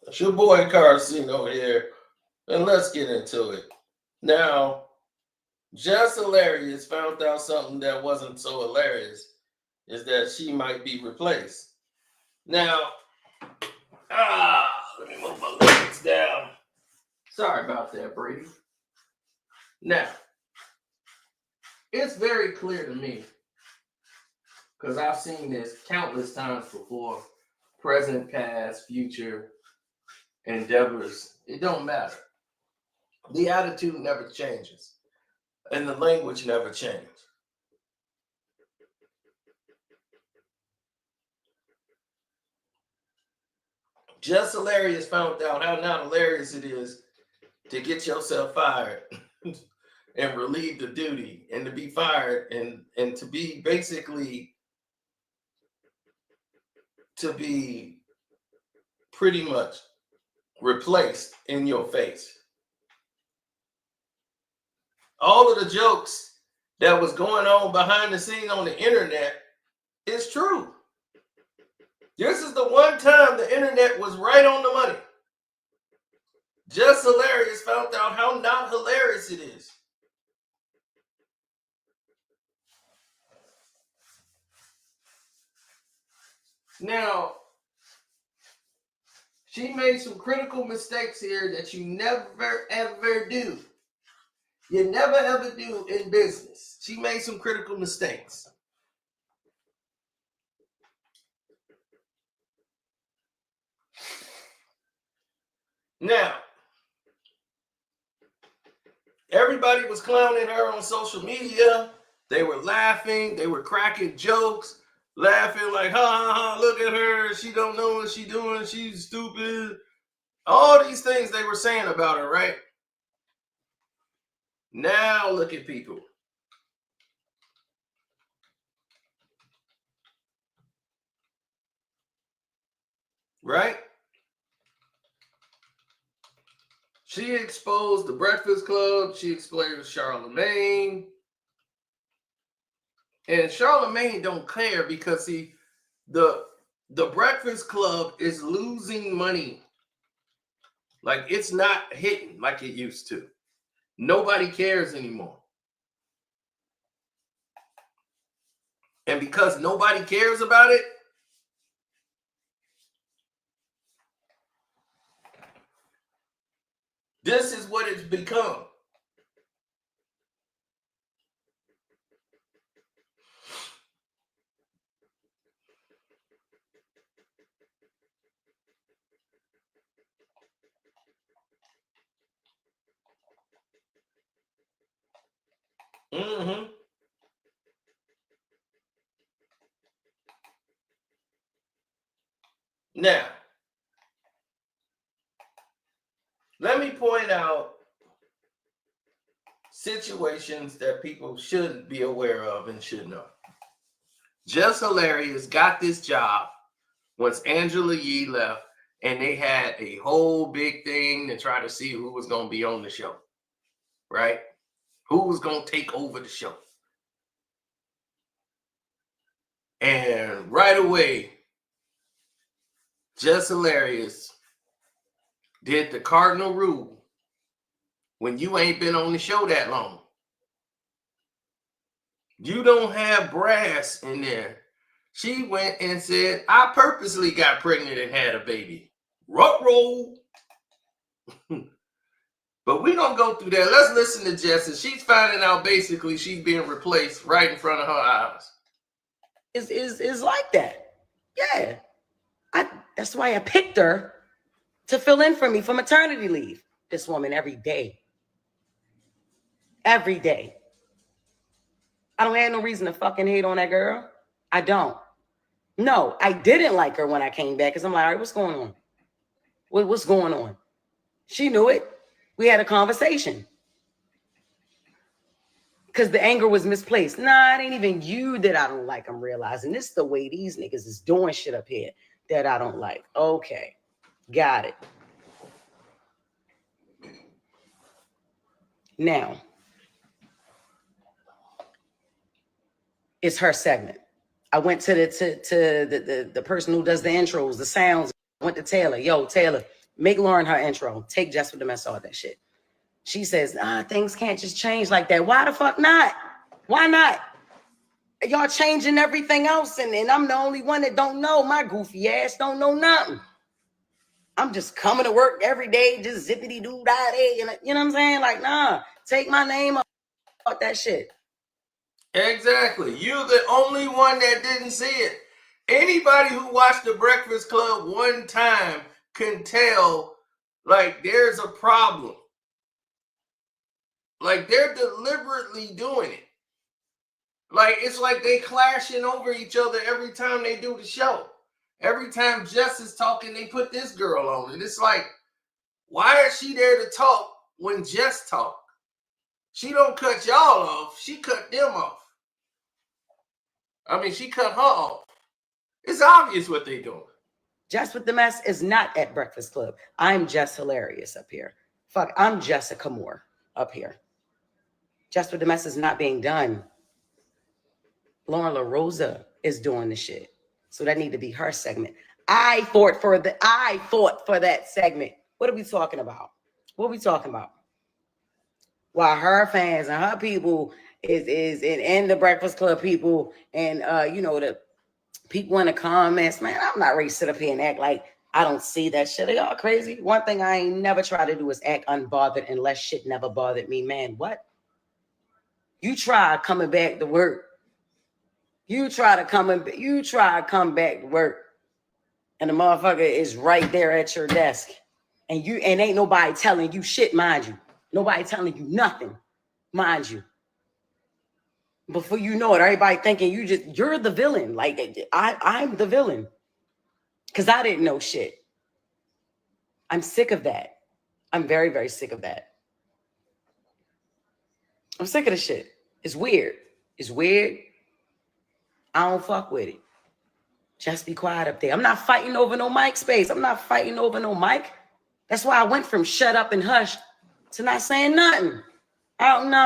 It's your boy Carcino here, and let's get into it. Now, Jess Hilarious found out something that wasn't so hilarious, is that she might be replaced. Now, let me move my legs down. Sorry about that, Brady. Now, it's very clear to me, because I've seen this countless times before, present, past, future endeavors. It don't matter. The attitude never changes, and the language never changes. Just Hilarious found out how not hilarious it is to get yourself fired and relieved of duty, and to be fired and to be basically to be pretty much replaced in your face. All of the jokes that was going on behind the scenes on the internet is true. This is the one time the internet was right on the money. Just Hilarious found out how not hilarious it is. Now, she made some critical mistakes here that you never ever do. You never ever do in business. She made some critical mistakes. Now, everybody was clowning her on social media. They were laughing. They were cracking jokes, laughing like, ha, ha, ha, look at her. She don't know what she's doing. She's stupid. All these things they were saying about her, right? Now look at people. Right? She exposed the Breakfast Club. She exposed Charlemagne. And Charlemagne don't care because the Breakfast Club is losing money. Like, it's not hitting like it used to. Nobody cares anymore. And because nobody cares about it, this is what it's become. Mm-hmm. Now, let me point out situations that people should be aware of and should know. Jess Hilarious got this job once Angela Yee left, and they had a whole big thing to try to see who was going to be on the show, right? Who was going to take over the show. And right away, Jess Hilarious did the cardinal rule. When you ain't been on the show that long, you don't have brass in there. She went and said, I purposely got pregnant and had a baby. Ruh-roh. But we don't go through that. Let's listen to Jess. And she's finding out basically she's being replaced right in front of her eyes. Is like that. Yeah. That's why I picked her to fill in for me for maternity leave. This woman every day. Every day. I don't have no reason to fucking hate on that girl. I don't. No, I didn't like her when I came back because I'm like, all right, what's going on? What's going on? She knew it. We had a conversation. Because the anger was misplaced. Nah, it ain't even you that I don't like. I'm realizing this is the way these niggas is doing shit up here that I don't like. Okay. Got it. Now, it's her segment. I went to the person who does the intros, the sounds. I went to Taylor. Yo, Taylor, Make Lauren her intro. Take Jess with the mess, all that shit. She says, things can't just change like that. Why the fuck not? Why not? Y'all changing everything else, and I'm the only one that don't know. My goofy ass don't know nothing. I'm just coming to work every day, just zippity doo da day. You know what I'm saying? Like, nah, take my name off that shit. Exactly. You're the only one that didn't see it. Anybody who watched The Breakfast Club one time can tell, like, there's a problem. Like, they're deliberately doing it. Like, it's like they clashing over each other every time they do the show. Every time Jess is talking, they put this girl on. And it's like, why is she there to talk when Jess talk? She don't cut y'all off. She cut them off. I mean, she cut her off. It's obvious what they doing. Jess with the mess is not at Breakfast Club. I'm Jess Hilarious up here. Fuck, I'm Jessica Moore up here. Jess with the mess is not being done. Lauren LaRosa is doing the shit. So that need to be her segment. I fought for that segment. What are we talking about? What are we talking about? While her fans and her people and the Breakfast Club people and the people in the comments, man, I'm not ready to sit up here and act like I don't see that shit. Are y'all crazy? One thing I ain't never try to do is act unbothered unless shit never bothered me. Man, what? You try coming back to work. You try to come back to work, and the motherfucker is right there at your desk, and ain't nobody telling you shit, mind you. Nobody telling you nothing, mind you. Before you know it, everybody thinking you're the villain. Like I'm the villain. Cause I didn't know shit. I'm sick of that. I'm very, very sick of that. I'm sick of the shit. It's weird. It's weird. I don't fuck with it. Just be quiet up there. I'm not fighting over no mic space. I'm not fighting over no mic. That's why I went from shut up and hush to not saying nothing. Oh, no.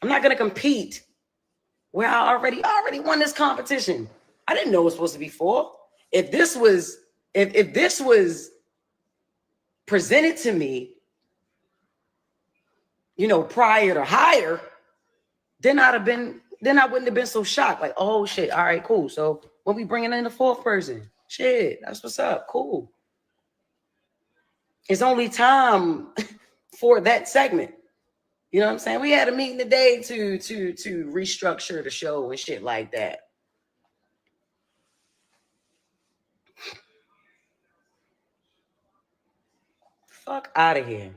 I'm not gonna compete where I already won this competition. I didn't know it was supposed to be 4. If this was presented to me, prior to hire, then I wouldn't have been so shocked. Like, oh shit, all right, cool. So when we bringing in the 4th person, shit, that's what's up. Cool. It's only time for that segment. You know what I'm saying? We had a meeting today to restructure the show and shit like that. Fuck out of here.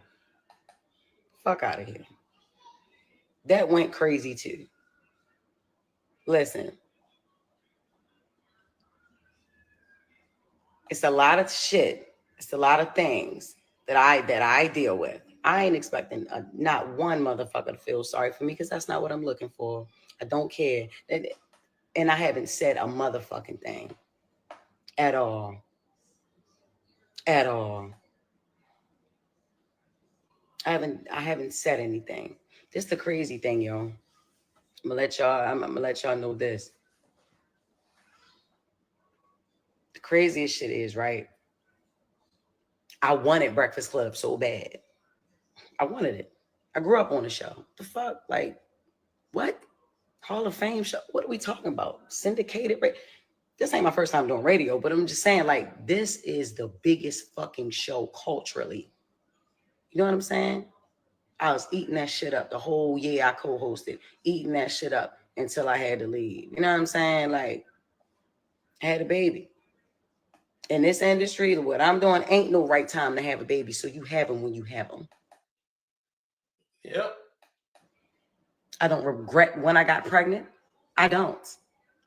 Fuck out of here. That went crazy too. Listen. It's a lot of shit. It's a lot of things that I deal with. I ain't expecting not one motherfucker to feel sorry for me because that's not what I'm looking for. I don't care. And I haven't said a motherfucking thing at all. At all. I haven't said anything. This is the crazy thing, yo. I'm gonna let y'all know this. The craziest shit is, right? I wanted Breakfast Club so bad. I wanted it. I grew up on the show. The fuck? Like, what? Hall of Fame show? What are we talking about? Syndicated? This ain't my first time doing radio, but I'm just saying, like, this is the biggest fucking show culturally. You know what I'm saying? I was eating that shit up the whole year I co-hosted, eating that shit up until I had to leave. You know what I'm saying? Like, I had a baby. In this industry, what I'm doing ain't no right time to have a baby, so you have them when you have them. Yep. I don't regret when I got pregnant. I don't.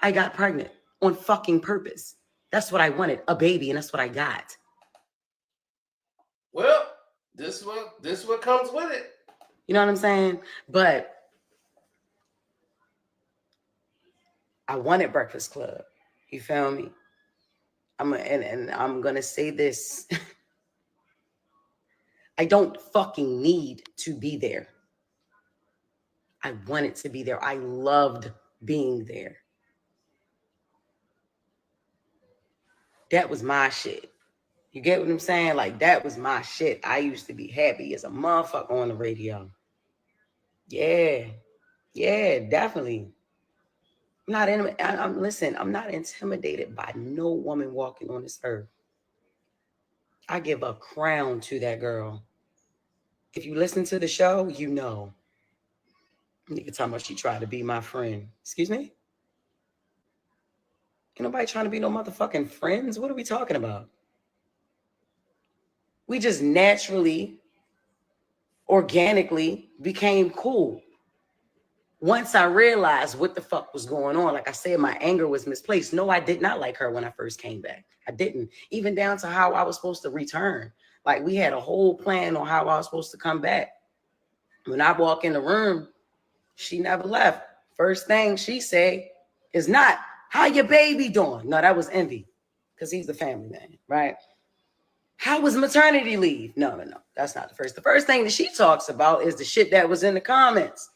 I got pregnant on fucking purpose. That's what I wanted, a baby, and that's what I got. Well, this what comes with it. You know what I'm saying? But I wanted Breakfast Club. You feel me? And I'm gonna say this. I don't fucking need to be there. I wanted to be there. I loved being there. That was my shit. You get what I'm saying? Like, that was my shit. I used to be happy as a motherfucker on the radio. Yeah. Yeah, definitely. Listen, I'm not intimidated by no woman walking on this earth. I give a crown to that girl. If you listen to the show, you know. Nigga talking about she tried to be my friend. Excuse me? Ain't nobody trying to be no motherfucking friends. What are we talking about? We just naturally, organically became cool. Once I realized what the fuck was going on, like I said, my anger was misplaced. No, I did not like her when I first came back. I didn't. Even down to how I was supposed to return. Like, we had a whole plan on how I was supposed to come back. When I walk in the room, she never left. First thing she said is not, how your baby doing? No, that was Envy, because he's the family man, right? How was maternity leave? No. That's not the first. The first thing that she talks about is the shit that was in the comments.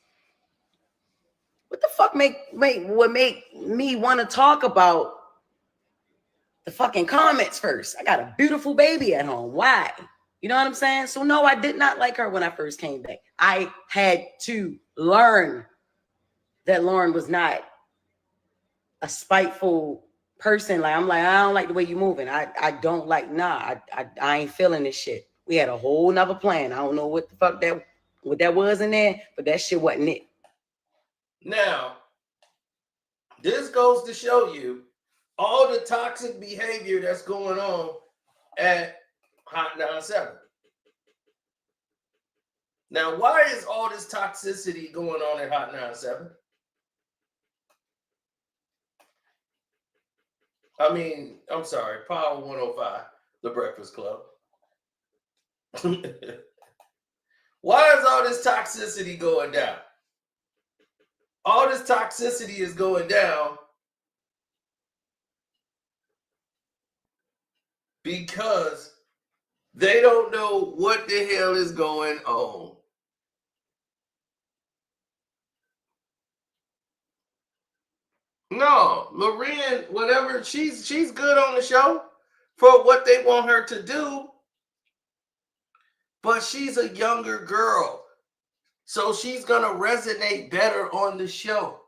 What the fuck would make me want to talk about the fucking comments first? I got a beautiful baby at home. Why? You know what I'm saying? So no, I did not like her when I first came back. I had to learn that Lauren was not a spiteful person. Like, I'm like, I don't like the way you moving. I don't like, I ain't feeling this shit. We had a whole nother plan. I don't know what the fuck what that was in there, but that shit wasn't it. Now, this goes to show you all the toxic behavior that's going on at Hot 97. Now, why is all this toxicity going on at Hot 97? I mean, I'm sorry, Power 105, The Breakfast Club. Why is all this toxicity going down? All this toxicity is going down because they don't know what the hell is going on. No, Lorraine, whatever, she's good on the show for what they want her to do, but she's a younger girl, so she's gonna resonate better on the show.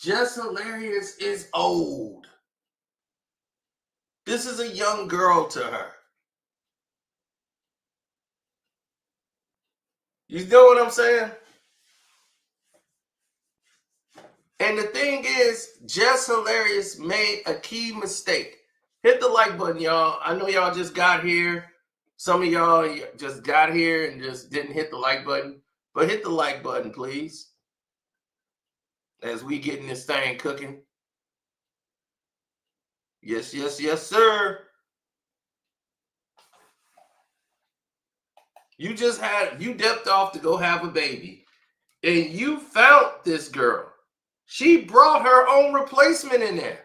Jess Hilarious is old. This is a young girl to her. You know what I'm saying? And the thing is, Jess Hilarious made a key mistake. Hit the like button, y'all. I know y'all just got here. Some of y'all just got here and just didn't hit the like button. But hit the like button, please. As we getting this thing cooking. Yes, sir. You dipped off to go have a baby. And you found this girl. She brought her own replacement in there.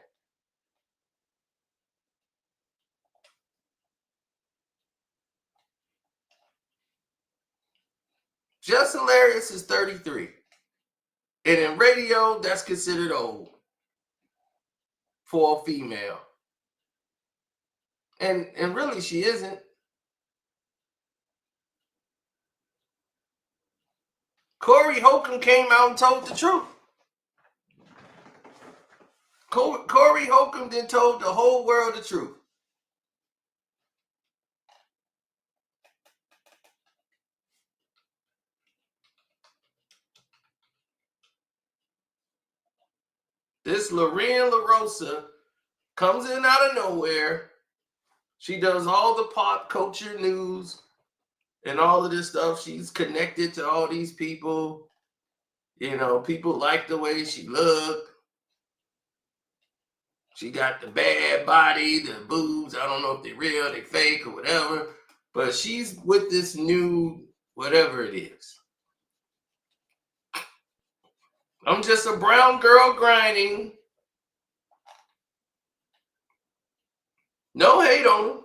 Jess Hilarious is 33. And in radio, that's considered old for a female. And really, she isn't. Corey Holcomb came out and told the truth. Corey Holcomb then told the whole world the truth. This Lorraine LaRosa comes in out of nowhere. She does all the pop culture news and all of this stuff. She's connected to all these people. You know, people like the way she looked. She got the bad body, the boobs. I don't know if they're real, they're fake or whatever. But she's with this new whatever it is. I'm just a brown girl grinding. No hate on her.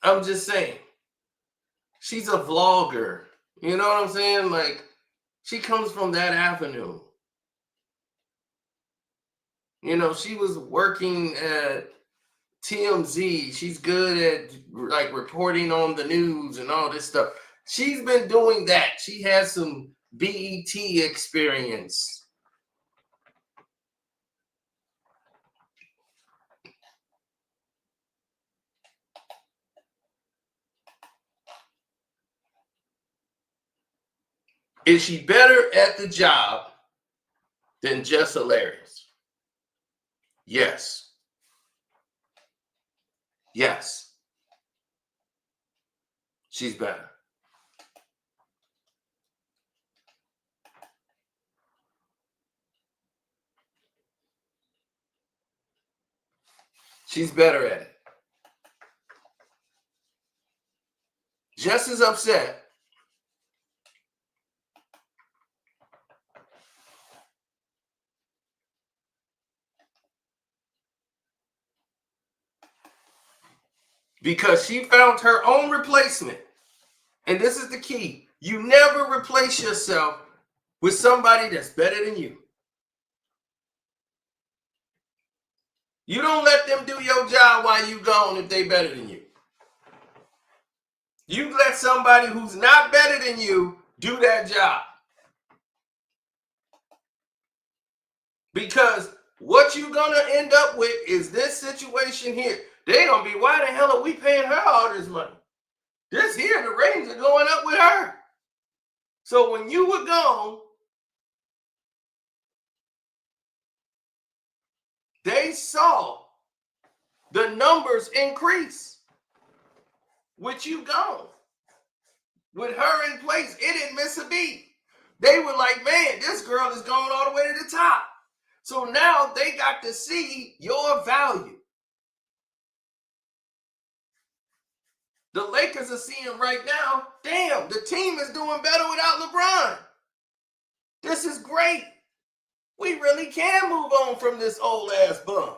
I'm just saying. She's a vlogger. You know what I'm saying? Like, she comes from that avenue. You know, she was working at TMZ. She's good at like reporting on the news and all this stuff. She's been doing that. She has some BET experience. Is she better at the job than Jess Hilarious? Yes. Yes. She's better. She's better at it. Jess is upset because she found her own replacement. And this is the key. You never replace yourself with somebody that's better than you. You don't let them do your job while you gone if they better than you. You let somebody who's not better than you do that job. Because what you're going to end up with is this situation here. They're going to be, why the hell are we paying her all this money? This here, the ratings are going up with her. So when you were gone, they saw the numbers increase with you gone. With her in place, it didn't miss a beat. They were like, man, this girl is going all the way to the top. So now they got to see your value. The Lakers are seeing right now, damn, the team is doing better without LeBron. This is great. We really can move on from this old ass bum.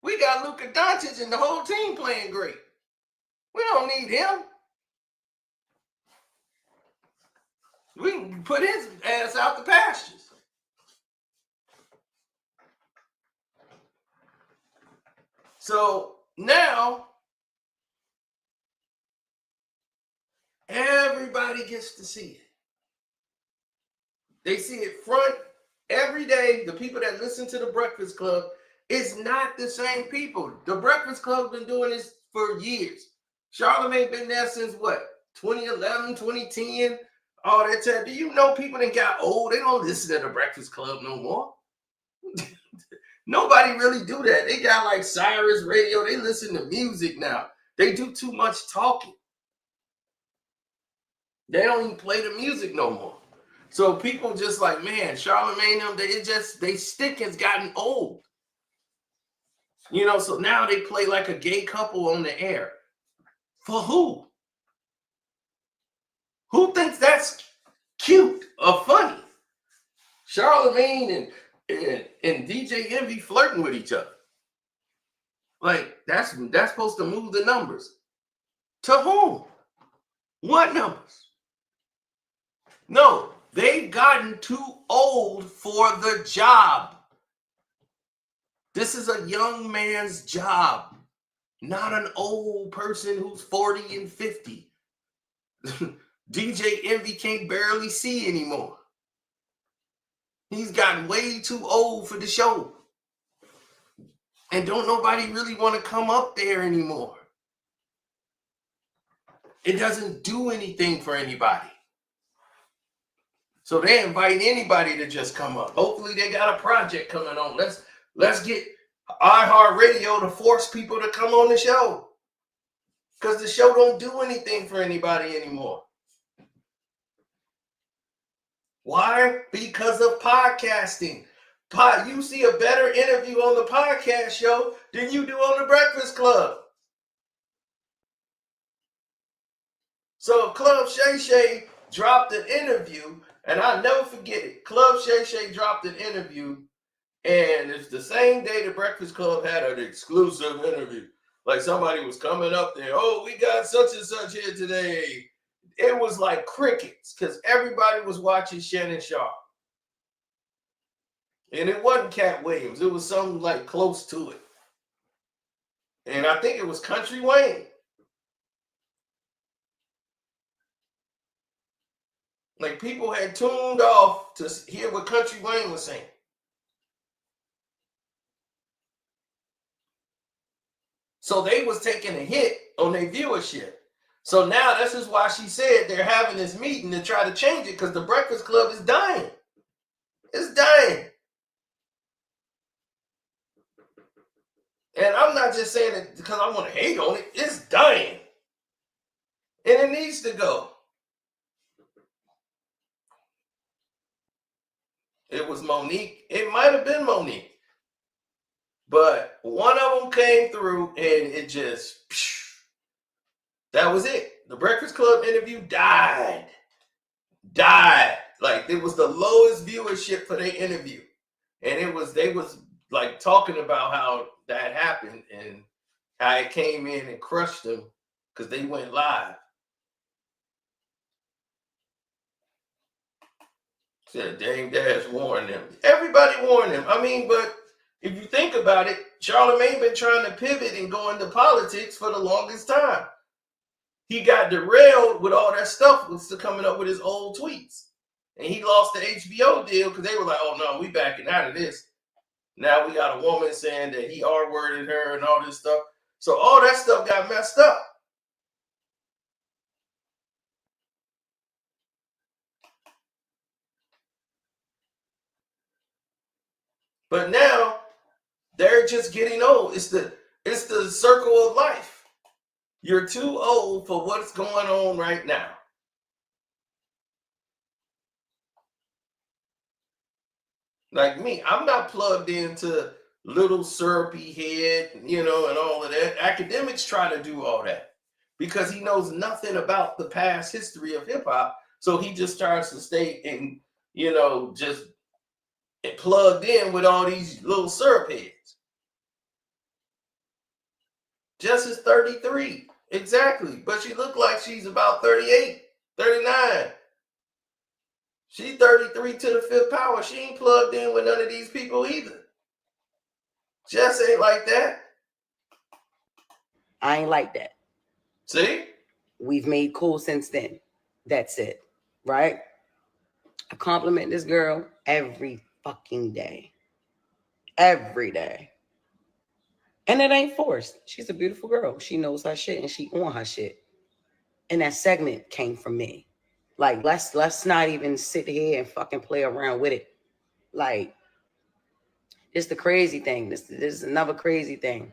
We got Luka Doncic and the whole team playing great. We don't need him. We can put his ass out the pastures. So now everybody gets to see it. They see it front every day. The people that listen to the Breakfast Club is not the same people. The Breakfast Club been doing this for years. Charlamagne been there since what? 2011, 2010, all that time. Do you know people that got old? They don't listen to the Breakfast Club no more. Nobody really do that. They got like Cyrus Radio. They listen to music now. They do too much talking. They don't even play the music no more. So people just like, man, Charlamagne, them, they stick has gotten old. You know, so now they play like a gay couple on the air. For who? Who thinks that's cute or funny? Charlamagne and DJ Envy flirting with each other. Like, that's supposed to move the numbers. To whom? What numbers? No, they've gotten too old for the job. This is a young man's job, not an old person who's 40 and 50. DJ Envy can't barely see anymore. He's gotten way too old for the show. And don't nobody really want to come up there anymore. It doesn't do anything for anybody. So they invite anybody to just come up. Hopefully they got a project coming on. Let's get iHeartRadio to force people to come on the show. Because the show don't do anything for anybody anymore. Why? Because of podcasting. You see a better interview on the podcast show than you do on the Breakfast Club. So Club Shay Shay dropped an interview, and I'll never forget it. Club Shay Shay dropped an interview, and it's the same day the Breakfast Club had an exclusive interview. Like somebody was coming up there, oh, we got such and such here today. It was like crickets because everybody was watching Shannon Sharp. And it wasn't Cat Williams. It was something like close to it. And I think it was Country Wayne. Like people had tuned off to hear what Country Wayne was saying. So they was taking a hit on their viewership. So now this is why she said they're having this meeting to try to change it because the Breakfast Club is dying. It's dying. And I'm not just saying it because I want to hate on it. It's dying. And it needs to go. It was Monique. It might have been Monique. But one of them came through and it just, that was it. The Breakfast Club interview died. Like it was the lowest viewership for their interview. And they was like talking about how that happened and how it came in and crushed them because they went live. Said Dame Dash warned them. Everybody warned them. I mean, but if you think about it, Charlamagne been trying to pivot and go into politics for the longest time. He got derailed with all that stuff was coming up with his old tweets. And he lost the HBO deal because they were like, oh no, we backing out of this. Now we got a woman saying that he R-worded her and all this stuff. So all that stuff got messed up. But now they're just getting old. It's the circle of life. You're too old for what's going on right now. Like me, I'm not plugged into little syrupy head, and all of that. Academics try to do all that because he knows nothing about the past history of hip hop. So he just tries to stay and, just plugged in with all these little syrup heads. Jess is 33. Exactly. But she looked like she's about 38, 39. She's 33 to the fifth power. She ain't plugged in with none of these people either. Jess ain't like that. I ain't like that. See? We've made cool since then. That's it. Right? I compliment this girl every fucking day. Every day. And it ain't forced. She's a beautiful girl. She knows her shit and she on her shit. And that segment came from me. Like, let's not even sit here and fucking play around with it. Like, it's the crazy thing. This is another crazy thing.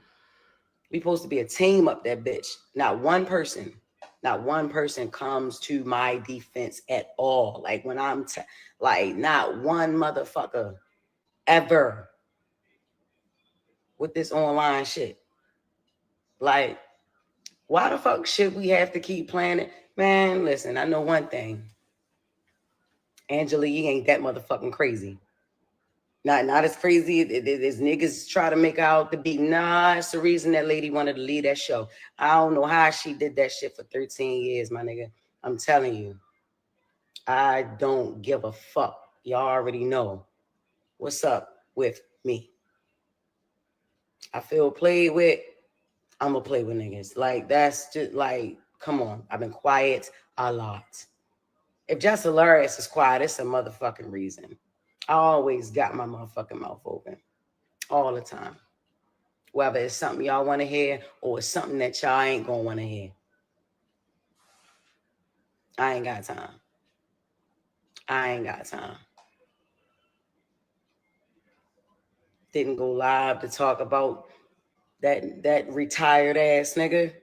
We supposed to be a team up that bitch. Not one person comes to my defense at all. Like when I'm like not one motherfucker ever with this online shit. Like, why the fuck should we have to keep playing it? Man, listen, I know one thing. Angela Yee ain't that motherfucking crazy. Not as crazy as niggas try to make out to be. Nah, it's the reason that lady wanted to leave that show. I don't know how she did that shit for 13 years, my nigga. I'm telling you. I don't give a fuck. Y'all already know what's up with me. I feel played with. I'm going to play with niggas. Like, that's just like, come on. I've been quiet a lot. If Jess Hilarious is quiet, it's a motherfucking reason. I always got my motherfucking mouth open. All the time. Whether it's something y'all want to hear or it's something that y'all ain't going to want to hear. I ain't got time. Didn't go live to talk about that retired ass nigga.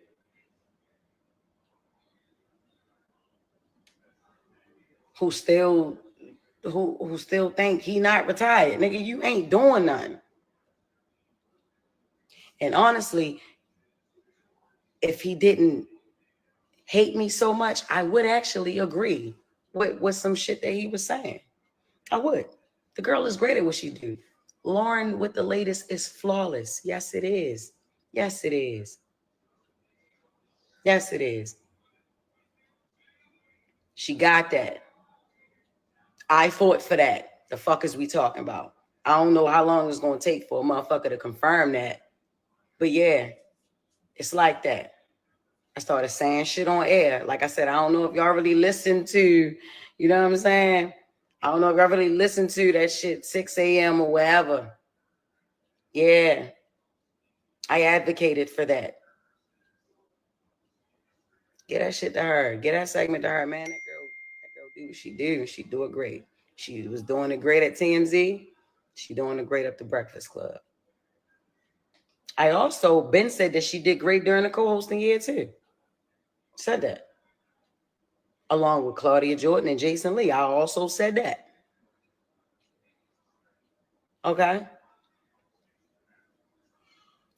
Who still think he not retired. Nigga, you ain't doing nothing. And honestly, if he didn't hate me so much, I would actually agree with some shit that he was saying. I would. The girl is great at what she do. Lauren with the latest is flawless. Yes, it is. Yes, it is. Yes, it is. She got that. I fought for that. The fuck is we talking about? I don't know how long it's gonna take for a motherfucker to confirm that. But yeah, it's like that. I started saying shit on air. Like I said, I don't know if y'all really listen to, you know what I'm saying? I don't know if y'all really listen to that shit 6 a.m. or wherever. Yeah, I advocated for that. Get that shit to her. Get that segment to her, man. That girl do what she do. She do it great. She was doing it great at TMZ. She doing it great at the Breakfast Club. I also, Ben said that she did great during the co-hosting year too. Said that. Along with Claudia Jordan and Jason Lee. I also said that. Okay?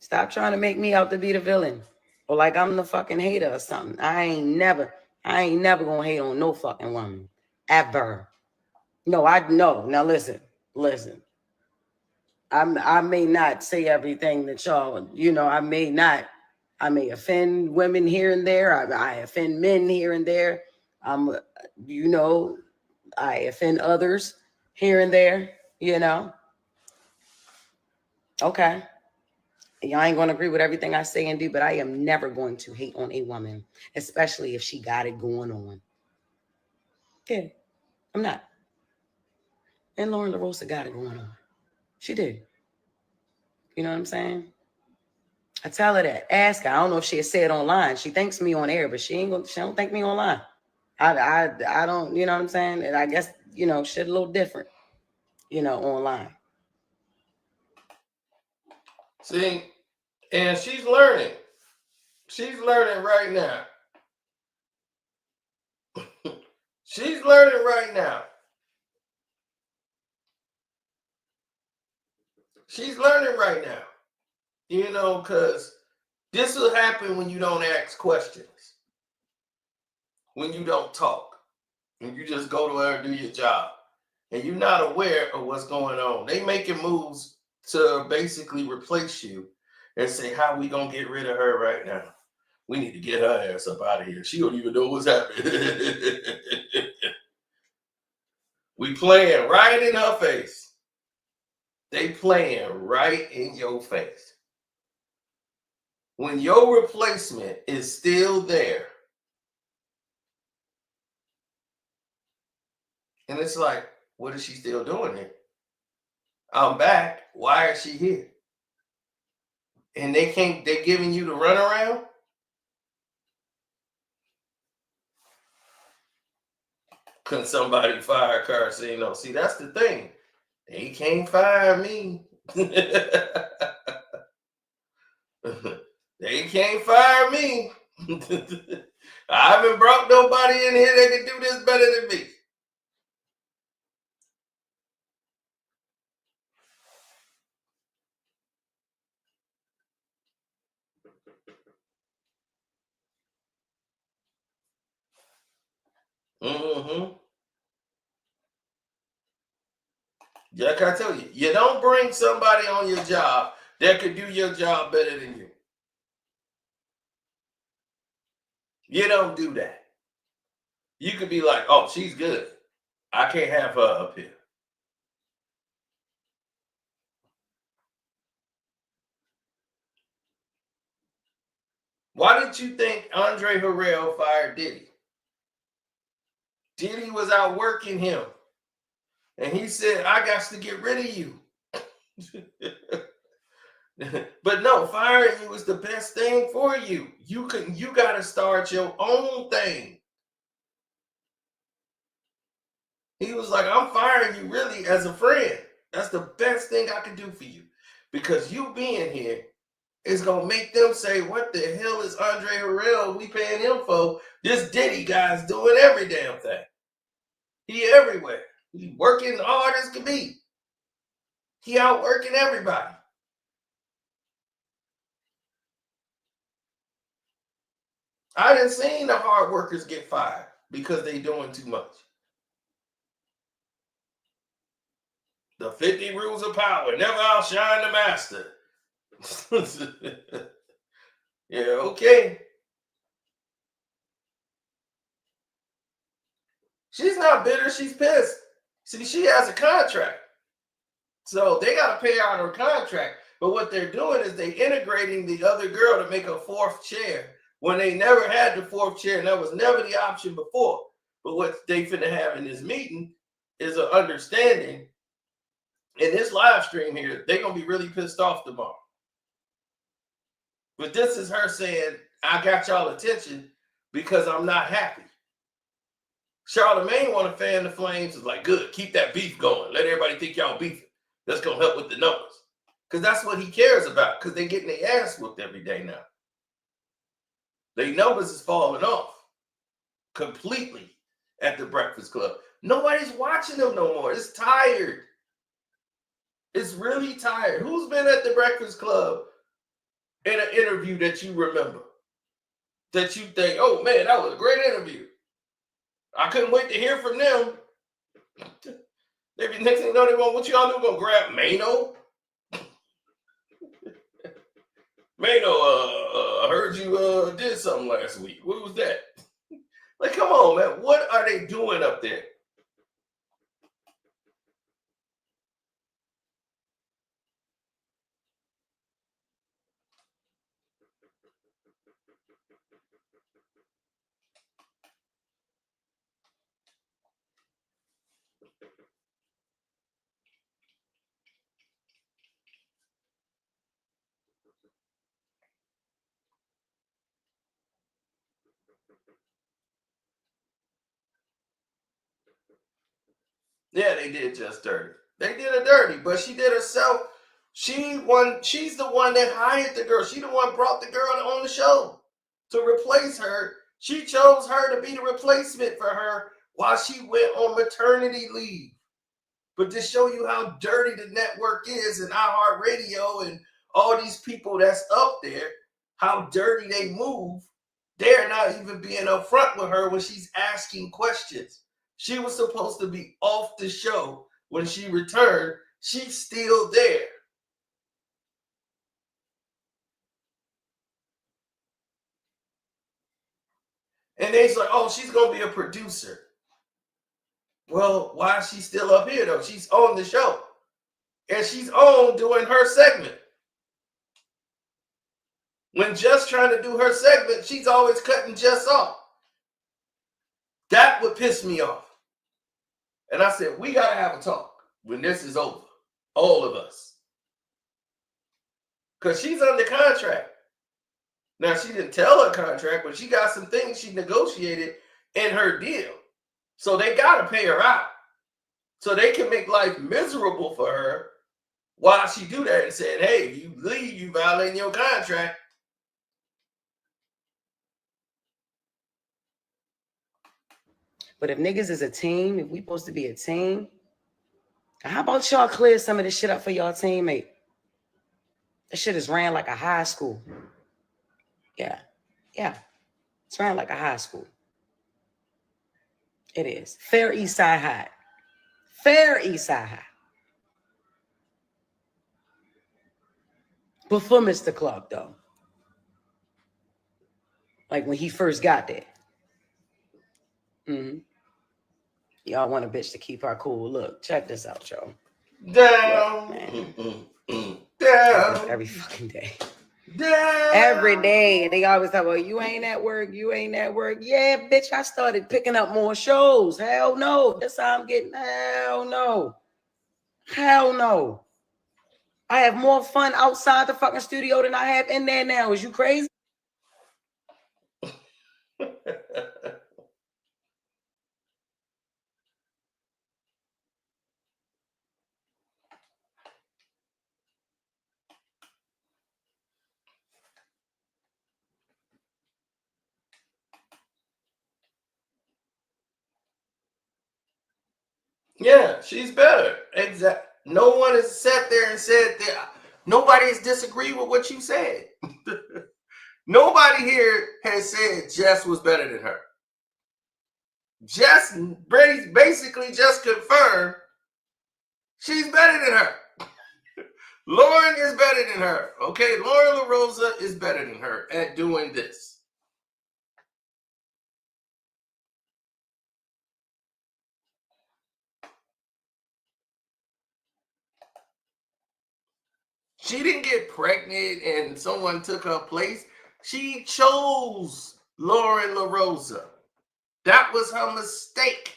Stop trying to make me out to be the villain. Or like I'm the fucking hater or something. I ain't never gonna hate on no fucking woman. Ever. No, I no. Now listen. I may not say everything that y'all, I may offend women here and there. I offend men here and there. I'm, I offend others here and there. Okay. Y'all ain't going to agree with everything I say and do, but I am never going to hate on a woman, especially if she got it going on. Yeah, I'm not. And Lauren LaRosa got it going on. She did. You know what I'm saying? I tell her that. Ask her. I don't know if she had said online. She thanks me on air, but she don't thank me online. I don't, you know what I'm saying? And I guess, shit a little different, online. See, and she's learning. She's learning right now. She's learning right now. She's learning right now. Because this will happen when you don't ask questions, when you don't talk, and you just go to her and do your job, and you're not aware of what's going on. They making moves to basically replace you and say, how we going to get rid of her right now? We need to get her ass up out of here. She don't even know what's happening. We playing right in her face. They playing right in your face. When your replacement is still there, and it's like, what is she still doing here? I'm back. Why is she here? And they're giving you the runaround? Can somebody fire Carcino? See, that's the thing. They can't fire me. They can't fire me. I haven't brought nobody in here that can do this better than me. Mm-hmm. Like I tell you, you don't bring somebody on your job that could do your job better than you. You don't do that. You could be like, oh, she's good. I can't have her up here. Why did you think Andre Harrell fired Diddy? Diddy was out working him. And he said, I got to get rid of you. But no, firing you is the best thing for you. You got to start your own thing. He was like, I'm firing you really as a friend. That's the best thing I can do for you. Because you being here is going to make them say, what the hell is Andre Harrell we paying him for? This Diddy guy's doing every damn thing. He everywhere. He working hard as can be. He out working everybody. I didn't see the hard workers get fired because they doing too much. The 50 rules of power, never outshine the master. Yeah, okay. She's not bitter, she's pissed. See, she has a contract. So they got to pay out her contract. But what they're doing is they integrating the other girl to make a fourth chair when they never had the fourth chair, and that was never the option before. But what they finna have in this meeting is an understanding. In this live stream here, they're gonna be really pissed off tomorrow. But this is her saying, I got y'all attention because I'm not happy. Charlamagne want to fan the flames. Is like, good, keep that beef going. Let everybody think y'all beefing. That's gonna help with the numbers. Because that's what he cares about. Because they're getting their ass whooped every day now. Their numbers is falling off completely at the Breakfast Club. Nobody's watching them no more. It's tired. It's really tired. Who's been at the Breakfast Club in an interview that you remember? That you think, oh man, that was a great interview. I couldn't wait to hear from them. Maybe next thing you know, what y'all do? Gonna grab Mano? Mano, I heard you did something last week. What was that? Like, come on, man. What are they doing up there? Yeah, they did Just Dirty. They did her dirty, but she did herself. She's the one that hired the girl. She the one brought the girl on the show to replace her. She chose her to be the replacement for her while she went on maternity leave. But to show you how dirty the network is and iHeartRadio and all these people that's up there, how dirty they move, they're not even being upfront with her when she's asking questions. She was supposed to be off the show when she returned. She's still there. And they's like, oh, she's going to be a producer. Well, why is she still up here, though? She's on the show. And she's on doing her segment. When Jess trying to do her segment, she's always cutting Jess off. That would piss me off. And I said, we got to have a talk when this is over. All of us. Because she's under contract. Now, she didn't tell her contract, but she got some things she negotiated in her deal. So they got to pay her out. So they can make life miserable for her while she do that and said, hey, if you leave, you violating your contract. But if niggas is a team, if we supposed to be a team, how about y'all clear some of this shit up for y'all teammate? That shit is ran like a high school. Yeah. It's ran like a high school. It is. Fair East Side High. Fair East Side High. Before Mr. Clark, though. Like when he first got there. Mm-hmm. Y'all want a bitch to keep her cool. Look, check this out, y'all. Down. Look, Down. every fucking day. Down. Every day. They always talk about, you ain't at work. You ain't at work. Yeah, bitch, I started picking up more shows. Hell no. That's how I'm getting. Hell no. Hell no. I have more fun outside the fucking studio than I have in there now. Is you crazy? Yeah, she's better. Exactly. No one has sat there and said that. Nobody has disagreed with what you said. Nobody here has said Jess was better than her. Jess basically just confirmed she's better than her. Lauren is better than her. Okay, Lauren LaRosa is better than her at doing this. She didn't get pregnant and someone took her place. She chose Lauren LaRosa. That was her mistake.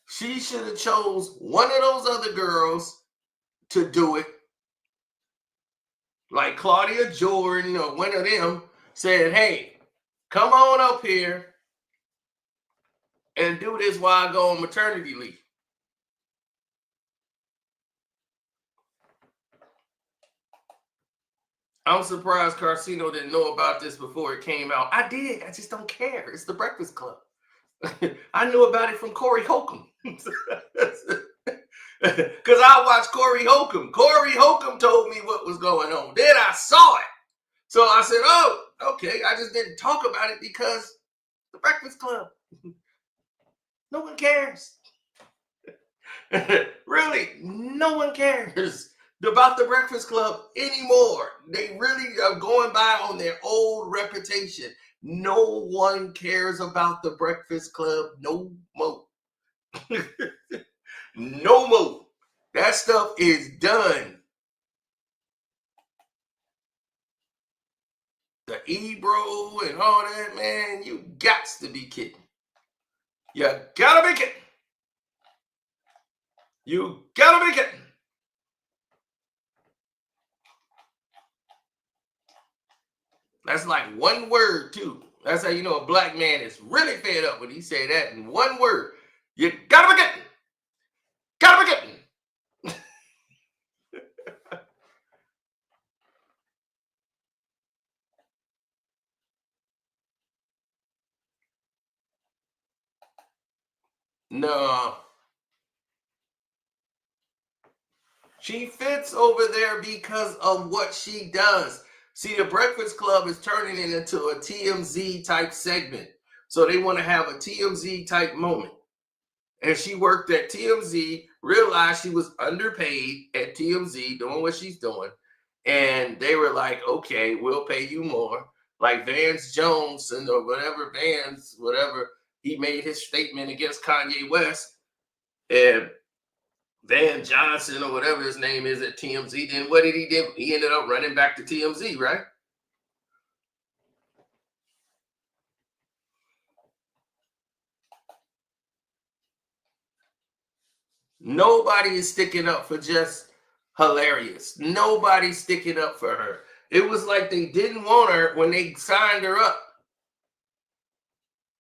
She should have chose one of those other girls to do it. Like Claudia Jordan or one of them said, hey, come on up here and do this while I go on maternity leave. I'm surprised Carcino didn't know about this before it came out. I did. I just don't care. It's the Breakfast Club. I knew about it from Corey Holcomb. Because I watched Corey Holcomb. Corey Holcomb told me what was going on. Then I saw it. So I said, oh, okay. I just didn't talk about it because the Breakfast Club. No one cares. Really, no one cares about the Breakfast Club anymore. They really are going by on their old reputation. No one cares about the Breakfast Club no more. No more. That stuff is done. The Ebro and all that, man, you got to be kidding. You gotta be kidding. You gotta be kidding. That's like one word, too. That's how you know a black man is really fed up when he say that in one word. You gotta be kidding. Gotta be kidding. No. She fits over there because of what she does. See, the Breakfast Club is turning it into a TMZ type segment. So they want to have a TMZ type moment. And she worked at TMZ, realized she was underpaid at TMZ doing what she's doing. And they were like, okay, we'll pay you more. Like Vance Jones or whatever, he made his statement against Kanye West. And Van Johnson or whatever his name is at TMZ, then what did he do? He ended up running back to TMZ, right? Nobody is sticking up for Jess Hilarious. Nobody's sticking up for her. It was like they didn't want her when they signed her up.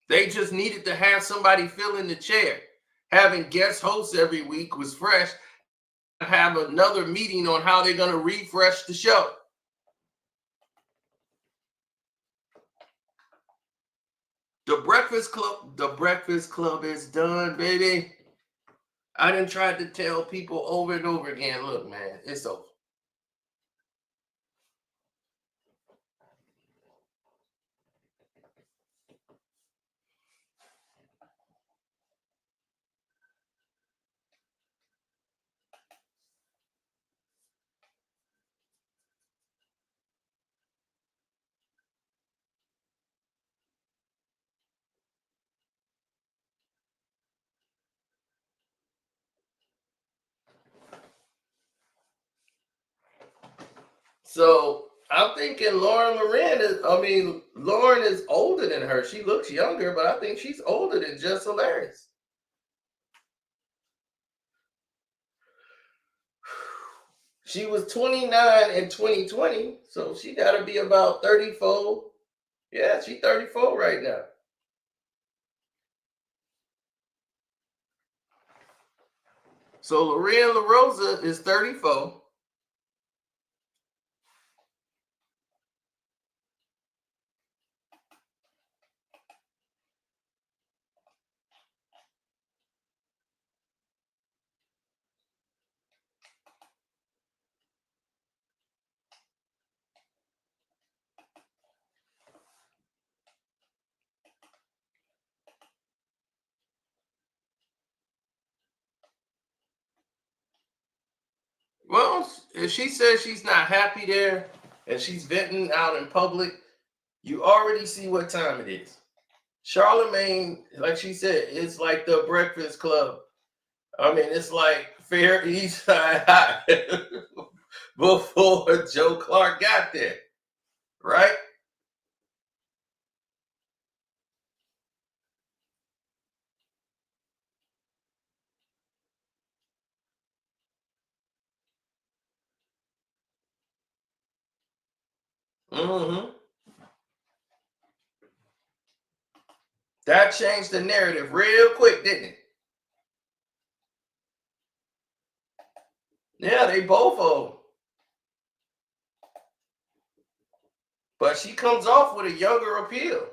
They just needed to have somebody fill in the chair. Having guest hosts every week was fresh. Have another meeting on how they're going to refresh the show. The Breakfast Club is done, baby. I done tried to tell people over and over again, look, man, it's over. So I'm thinking Lauren is older than her. She looks younger, but I think she's older than Jess Hilarious. She was 29 in 2020, so she got to be about 34. Yeah, she's 34 right now. So Lorraine LaRosa is 34. Well, if she says she's not happy there and she's venting out in public, you already see what time it is. Charlemagne, like she said, it's like the Breakfast Club. I mean, it's like Fair East Side High. before Joe Clark got there, right? Mm-hmm. That changed the narrative real quick, didn't it? Yeah, they both old. But she comes off with a younger appeal.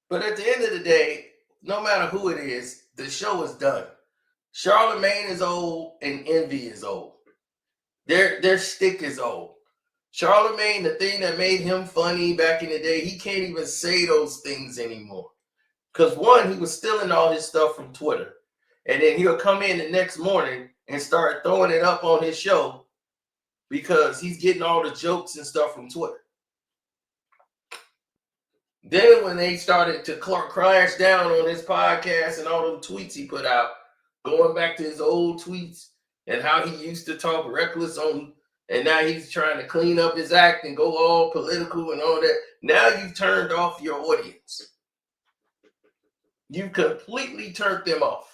But at the end of the day, no matter who it is, the show is done. Charlemagne is old and Envy is old. Their stick is old. Charlemagne, the thing that made him funny back in the day, he can't even say those things anymore. Because one, he was stealing all his stuff from Twitter. And then he'll come in the next morning and start throwing it up on his show because he's getting all the jokes and stuff from Twitter. Then when they started to crash down on his podcast and all those tweets he put out, going back to his old tweets and how he used to talk reckless on, and now he's trying to clean up his act and go all political and all that. Now you've turned off your audience. You've completely turned them off.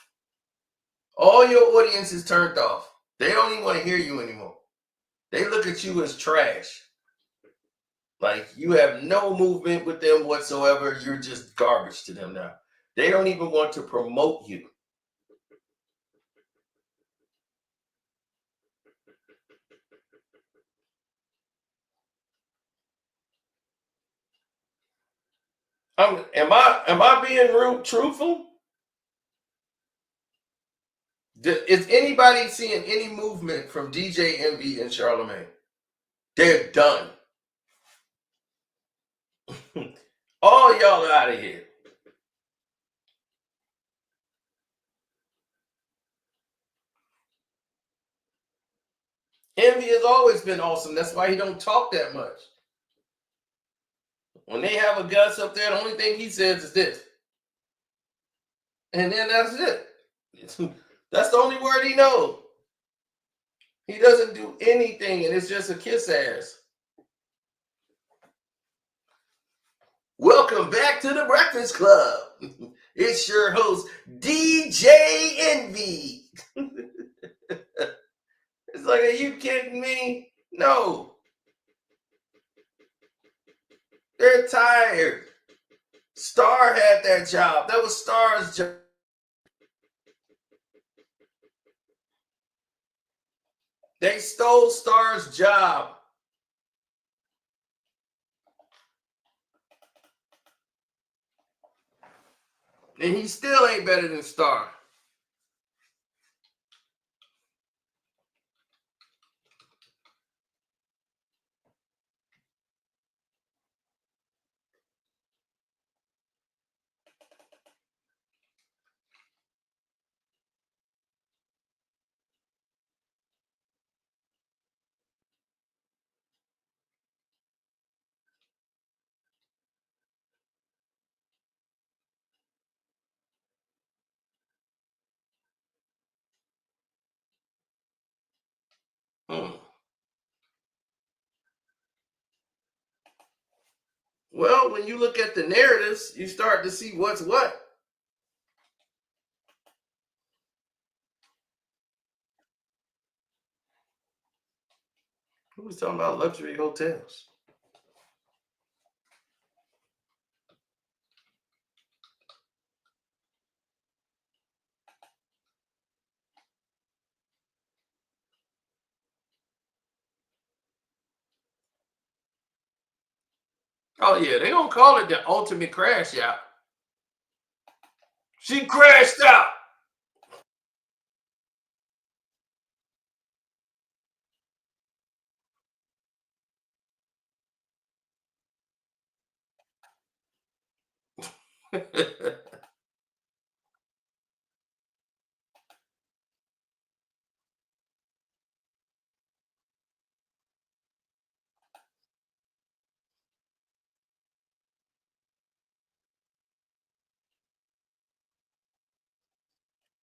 All your audience is turned off. They don't even want to hear you anymore. They look at you as trash. Like you have no movement with them whatsoever. You're just garbage to them now. They don't even want to promote you. Am I being rude, truthful? Is anybody seeing any movement from DJ Envy and Charlemagne? They're done. All y'all are out of here. Envy has always been awesome. That's why he don't talk that much. When they have a Gus up there, the only thing he says is this. And then that's it. That's the only word he knows. He doesn't do anything, and it's just a kiss ass. Welcome back to the Breakfast Club. It's your host, DJ Envy. It's like, are you kidding me? No. They're tired. Star had that job. That was Star's job. They stole Star's job. And he still ain't better than Star. Hmm. Well, when you look at the narratives, you start to see what's what. Who was talking about luxury hotels? Oh yeah, they don't call it the ultimate crash out. She crashed out.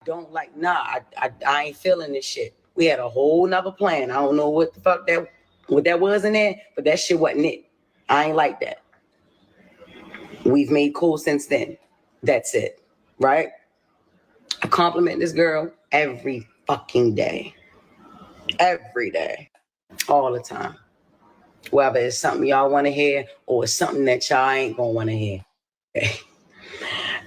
don't like, I ain't feeling this shit. We had a whole nother plan. I don't know what the fuck what that was in there, but that shit wasn't it. I ain't like that. We've made cool since then. That's it. Right? I compliment this girl every fucking day. Every day. All the time. Whether it's something y'all want to hear or it's something that y'all ain't gonna want to hear.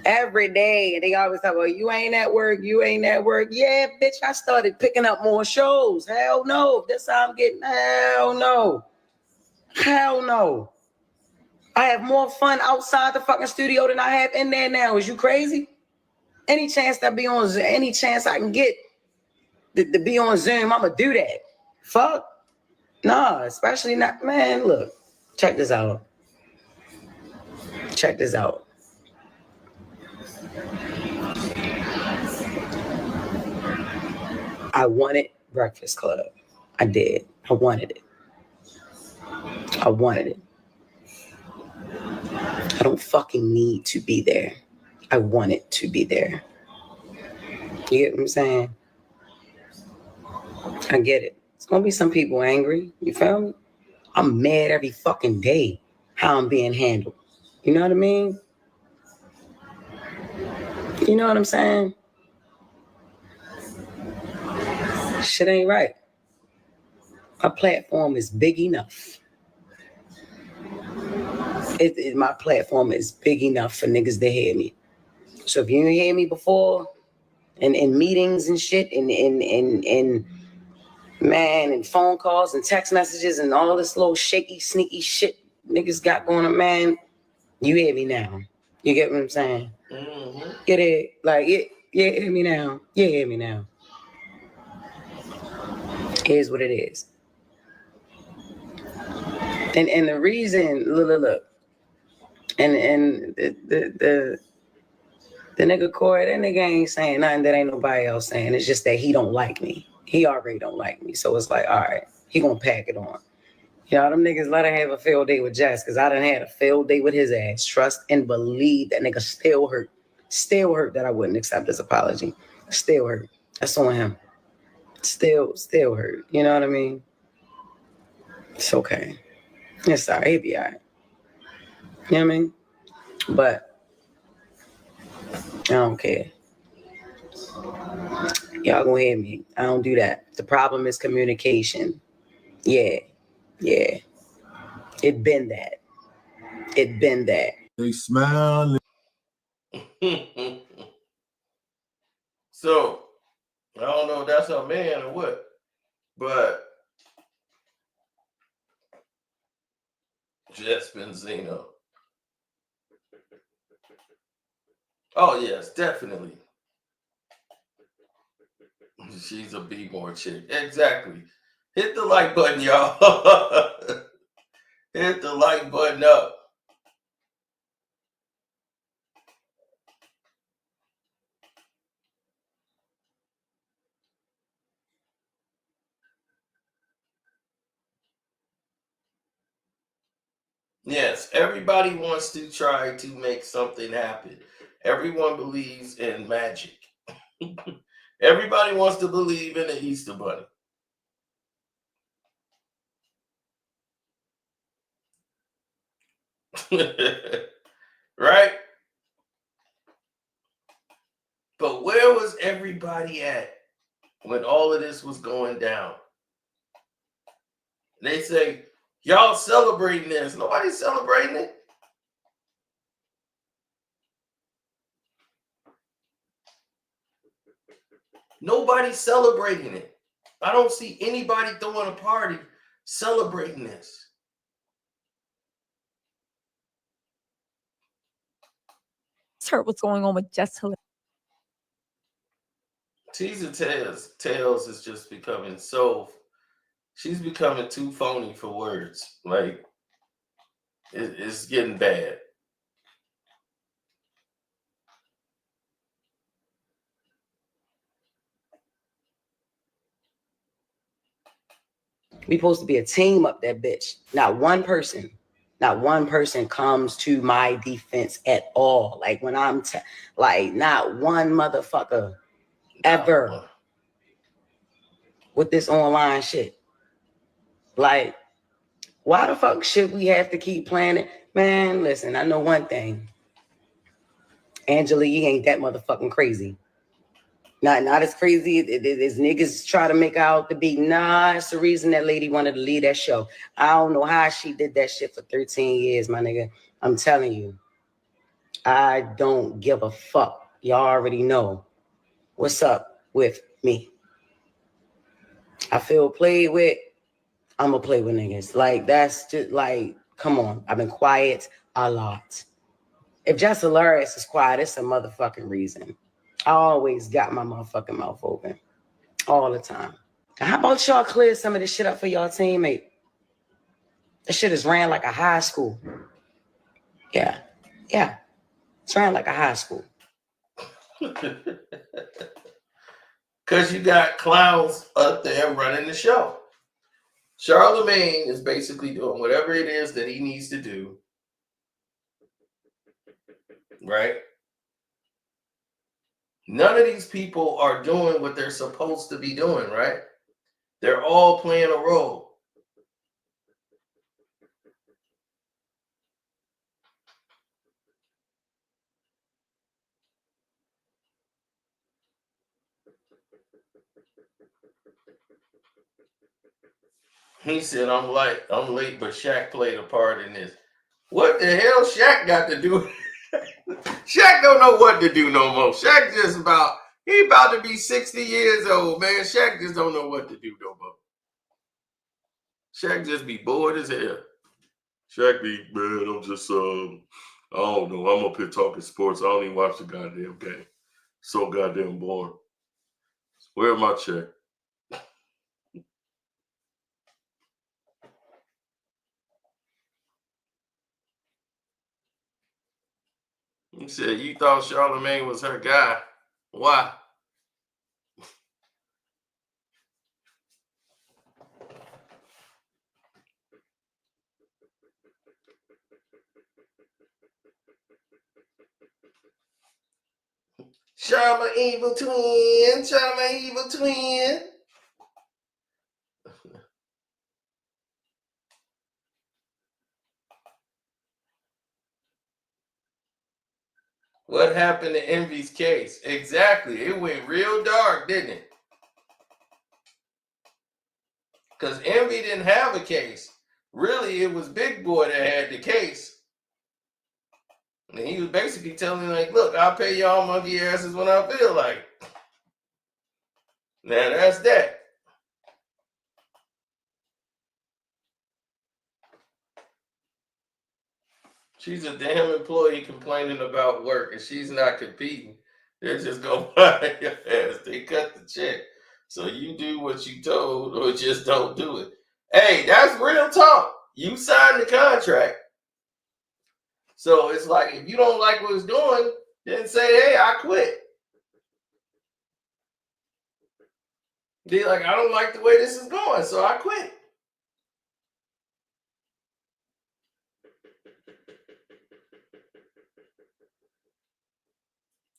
Every day. And they always talk about, you ain't at work, you ain't at work. Yeah, bitch, I started picking up more shows. Hell no. That's how I'm getting. Hell no. Hell no. I have more fun outside the fucking studio than I have in there now. Is you crazy? Any chance that be on Zoom, any chance I can get to be on Zoom, I'ma do that. Fuck. Nah, especially not, man, look. Check this out. Check this out. I wanted Breakfast Club. I did. I wanted it. I wanted it. I don't fucking need to be there. I want it to be there. You get what I'm saying? I get it. It's gonna be some people angry. You feel me? I'm mad every fucking day how I'm being handled. You know what I mean? You know what I'm saying? Shit ain't right. My platform is big enough. My platform is big enough for niggas to hear me. So if you didn't hear me before, in meetings and shit, and man, and phone calls and text messages and all this little shaky, sneaky shit niggas got going on, man, you hear me now. You get what I'm saying? Mm-hmm. Get it? Like, you hear me now. You hear me now. Here's what it is. And the reason, look. And the nigga Corey, that nigga ain't saying nothing that ain't nobody else saying. It's just that he don't like me. He already don't like me. So it's like, all right, he gonna pack it on. Y'all, them niggas let her have a field day with Jess, because I done had a field day with his ass. Trust and believe that nigga still hurt. Still hurt that I wouldn't accept his apology. Still hurt. That's on him. Still hurt. You know what I mean? It's okay. It's all right. He'll be all right. You know what I mean? But I don't care. Y'all gonna hear me. I don't do that. The problem is communication. Yeah. It been that. They smile. So, I don't know if that's her man or what, but Jess Benzino. Oh, yes, definitely. She's a B-more chick. Exactly. Hit the like button, y'all. Hit the like button up. Yes, everybody wants to try to make something happen. Everyone believes in magic. Everybody wants to believe in the Easter Bunny. Right? But where was everybody at when all of this was going down? They say, y'all celebrating this. Nobody's celebrating it. Nobody's celebrating it. I don't see anybody throwing a party celebrating this. Heard what's going on with Jess Hilarious. Teaser Tails is just becoming so. She's becoming too phony for words. Like, it's getting bad. We supposed to be a team up that bitch. Not one person comes to my defense at all. Like when I'm like, not one motherfucker ever with this online shit. Like, why the fuck should we have to keep playing it? Man, listen, I know one thing. Angela Yee ain't that motherfucking crazy. Not as crazy as niggas try to make out to be. Nah, it's the reason that lady wanted to leave that show. I don't know how she did that shit for 13 years, my nigga. I'm telling you. I don't give a fuck. Y'all already know what's up with me. I feel played with. I'm gonna play with niggas. Like, that's just like, come on. I've been quiet a lot. If Jess Hilarious is quiet, it's a motherfucking reason. I always got my motherfucking mouth open. All the time. How about y'all clear some of this shit up for y'all teammate? This shit is ran like a high school. Yeah. It's ran like a high school. Because you got clowns up there running the show. Charlemagne is basically doing whatever it is that he needs to do. Right? None of these people are doing what they're supposed to be doing, right? They're all playing a role. He said, I'm late, but Shaq played a part in this. What the hell Shaq got to do? Shaq don't know what to do no more. Shaq just he about to be 60 years old, man. Shaq just don't know what to do no more. Shaq just be bored as hell. Shaq be, man, I'm just, I don't know. I'm up here talking sports. I don't even watch the goddamn game. So goddamn boring. Where's my check? He said, you thought Charlemagne was her guy. Why? Charma evil twin. Charma evil twin. What happened to Envy's case? Exactly. It went real dark, didn't it? Because Envy didn't have a case. Really, it was Big Boy that had the case. And he was basically telling me, like, look, I'll pay y'all monkey asses when I feel like it. Now, that's that. She's a damn employee complaining about work, and she's not competing. They're just going to buy your ass. They cut the check. So you do what you told or just don't do it. Hey, that's real talk. You signed the contract. So it's like, if you don't like what it's doing, then say, hey, I quit. Be like, I don't like the way this is going, so I quit.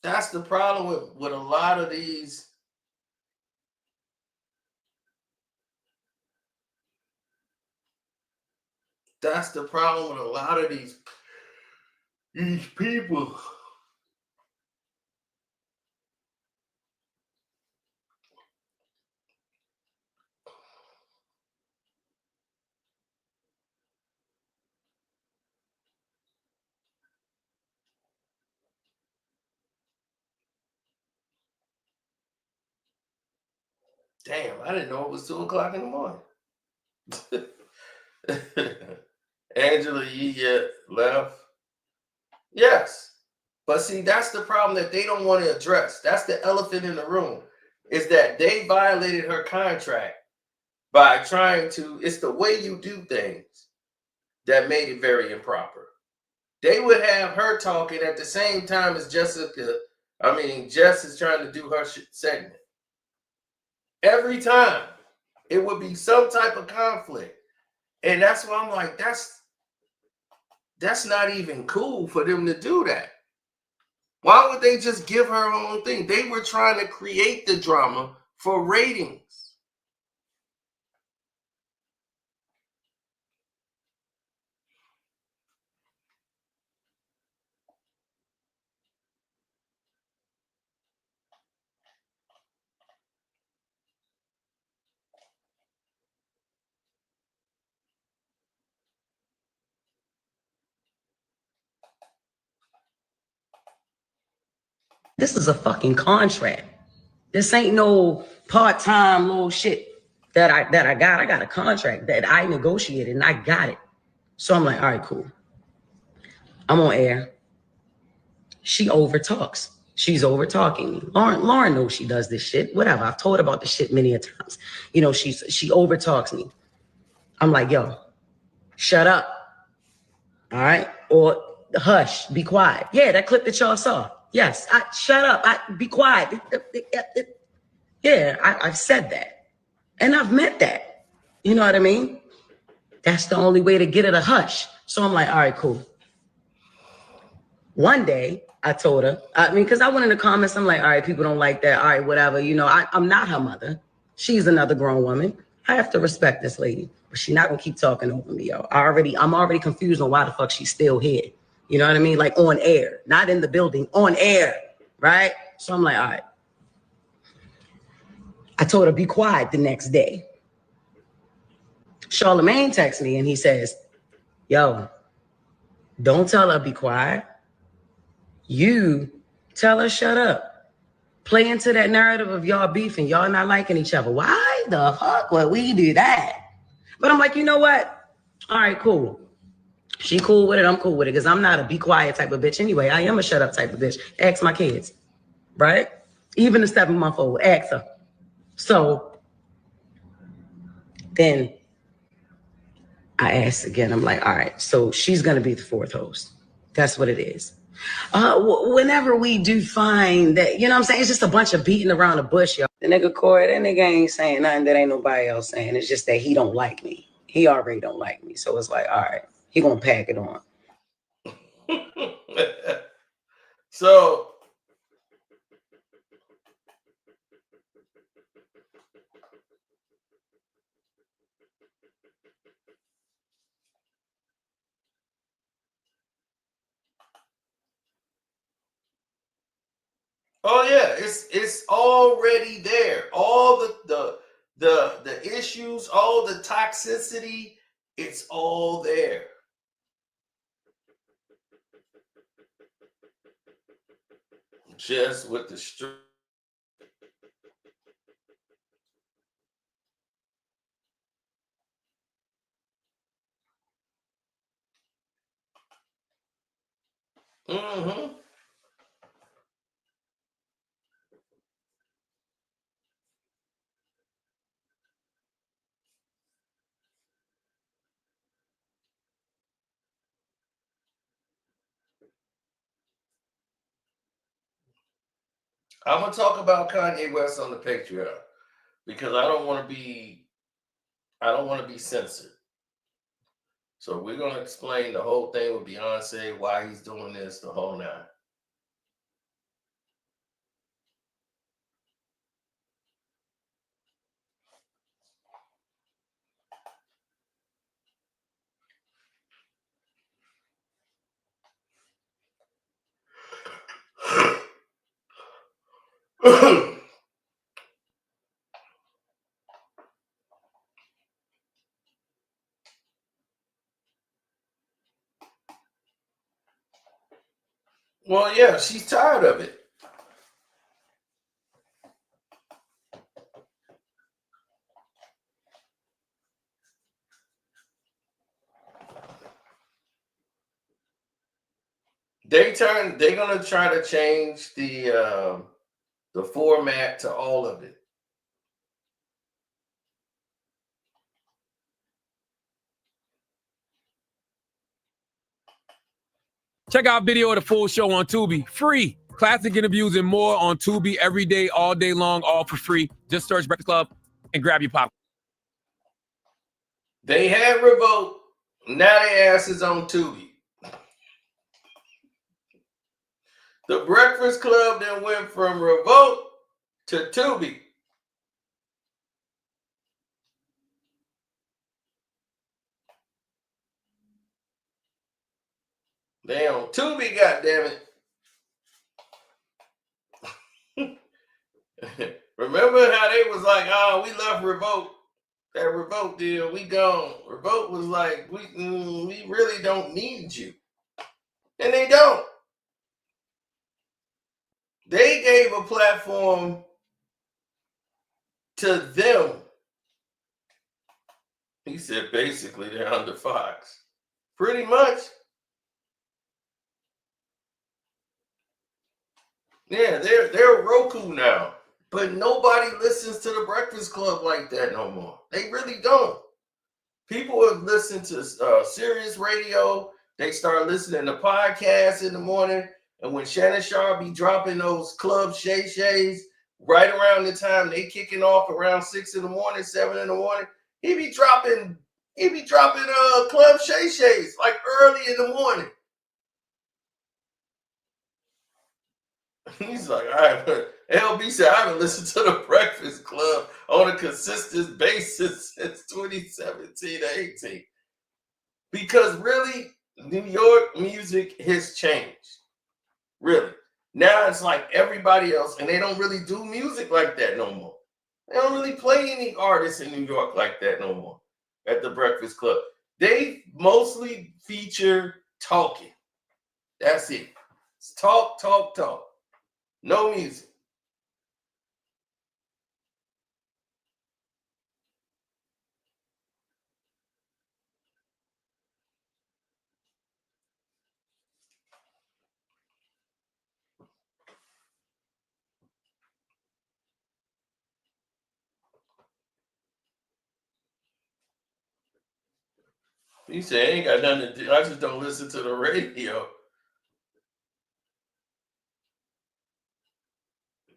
That's the problem with a lot of these. That's the problem with a lot of these people. Damn, I didn't know it was 2 o'clock in the morning. Angela Yee left. Yes. But see, that's the problem that they don't want to address. That's the elephant in the room, is that they violated her contract by trying to, it's the way you do things that made it very improper. They would have her talking at the same time as Jess is trying to do her segment. Every time. It would be some type of conflict. And that's why I'm like, that's not even cool for them to do that. Why would they just give her own thing? They were trying to create the drama for ratings. This is a fucking contract. This ain't no part-time little shit that I got. I got a contract that I negotiated and I got it. So I'm like, all right, cool. I'm on air. She overtalks. She's over-talking me. Lauren knows she does this shit. Whatever. I've told her about this shit many a times. You know, she overtalks me. I'm like, yo, shut up. All right. Or hush, be quiet. Yeah, that clip that y'all saw. Yes. Shut up. Be quiet. Yeah, I've said that. And I've meant that. You know what I mean? That's the only way to get it a hush. So I'm like, all right, cool. One day I told her, because I went in the comments, I'm like, all right, people don't like that. All right, whatever. You know, I'm not her mother. She's another grown woman. I have to respect this lady, but she's not gonna keep talking over me, yo. I'm already confused on why the fuck she's still here. You know what I mean? Like on air, not in the building, on air, right? So I'm like, all right. I told her, be quiet the next day. Charlemagne texts me and he says, yo, don't tell her be quiet. You tell her shut up. Play into that narrative of y'all beefing, y'all not liking each other. Why the fuck would we do that? But I'm like, you know what? All right, cool. She cool with it, I'm cool with it, because I'm not a be quiet type of bitch anyway. I am a shut up type of bitch. Ask my kids, right? Even the 7-month-old, ask her. So then I asked again, I'm like, all right, so she's going to be the fourth host. That's what it is. Whenever we do find that, you know what I'm saying? It's just a bunch of beating around the bush, yo. The nigga Corey, that nigga ain't saying nothing that ain't nobody else saying. It's just that he don't like me. He already don't like me. So it's like, all right, he gonna pack it on. So oh yeah, it's already there. All the issues, all the toxicity, it's all there. Just with the street. Mm-hmm. I'm gonna talk about Kanye West on the Patreon because I don't want to be censored. So we're gonna explain the whole thing with Beyonce, why he's doing this, the whole nine. Well, yeah, she's tired of it. They're gonna try to change the format to all of it. Check out video of the full show on Tubi, free. Classic interviews and more on Tubi every day, all day long, all for free. Just search Breakfast Club and grab your pop. They had Revolt. Now their ass is on Tubi. The Breakfast Club then went from Revolt to Tubi. They on Tubi, goddammit. Remember how they was like, oh, we left Revolt. That Revolt deal, we gone. Revolt was like, we really don't need you. And they don't. They gave a platform to them. He said basically they're under Fox. Pretty much. Yeah, they're Roku now. But nobody listens to the Breakfast Club like that no more. They really don't. People have listened to Sirius Radio. They start listening to podcasts in the morning. And when Shannon Sharp be dropping those Club Shay Shays right around the time they kicking off around 6 in the morning, 7 in the morning, he be dropping Club Shay Shays like early in the morning. He's like, all right, but LB said, I haven't listened to the Breakfast Club on a consistent basis since 2017 to 18. Because really, New York music has changed. Really. Now it's like everybody else, and they don't really do music like that no more. They don't really play any artists in New York like that no more at the Breakfast Club. They mostly feature talking. That's it. It's talk, talk, talk. No music. He said, ain't got nothing to do. I just don't listen to the radio.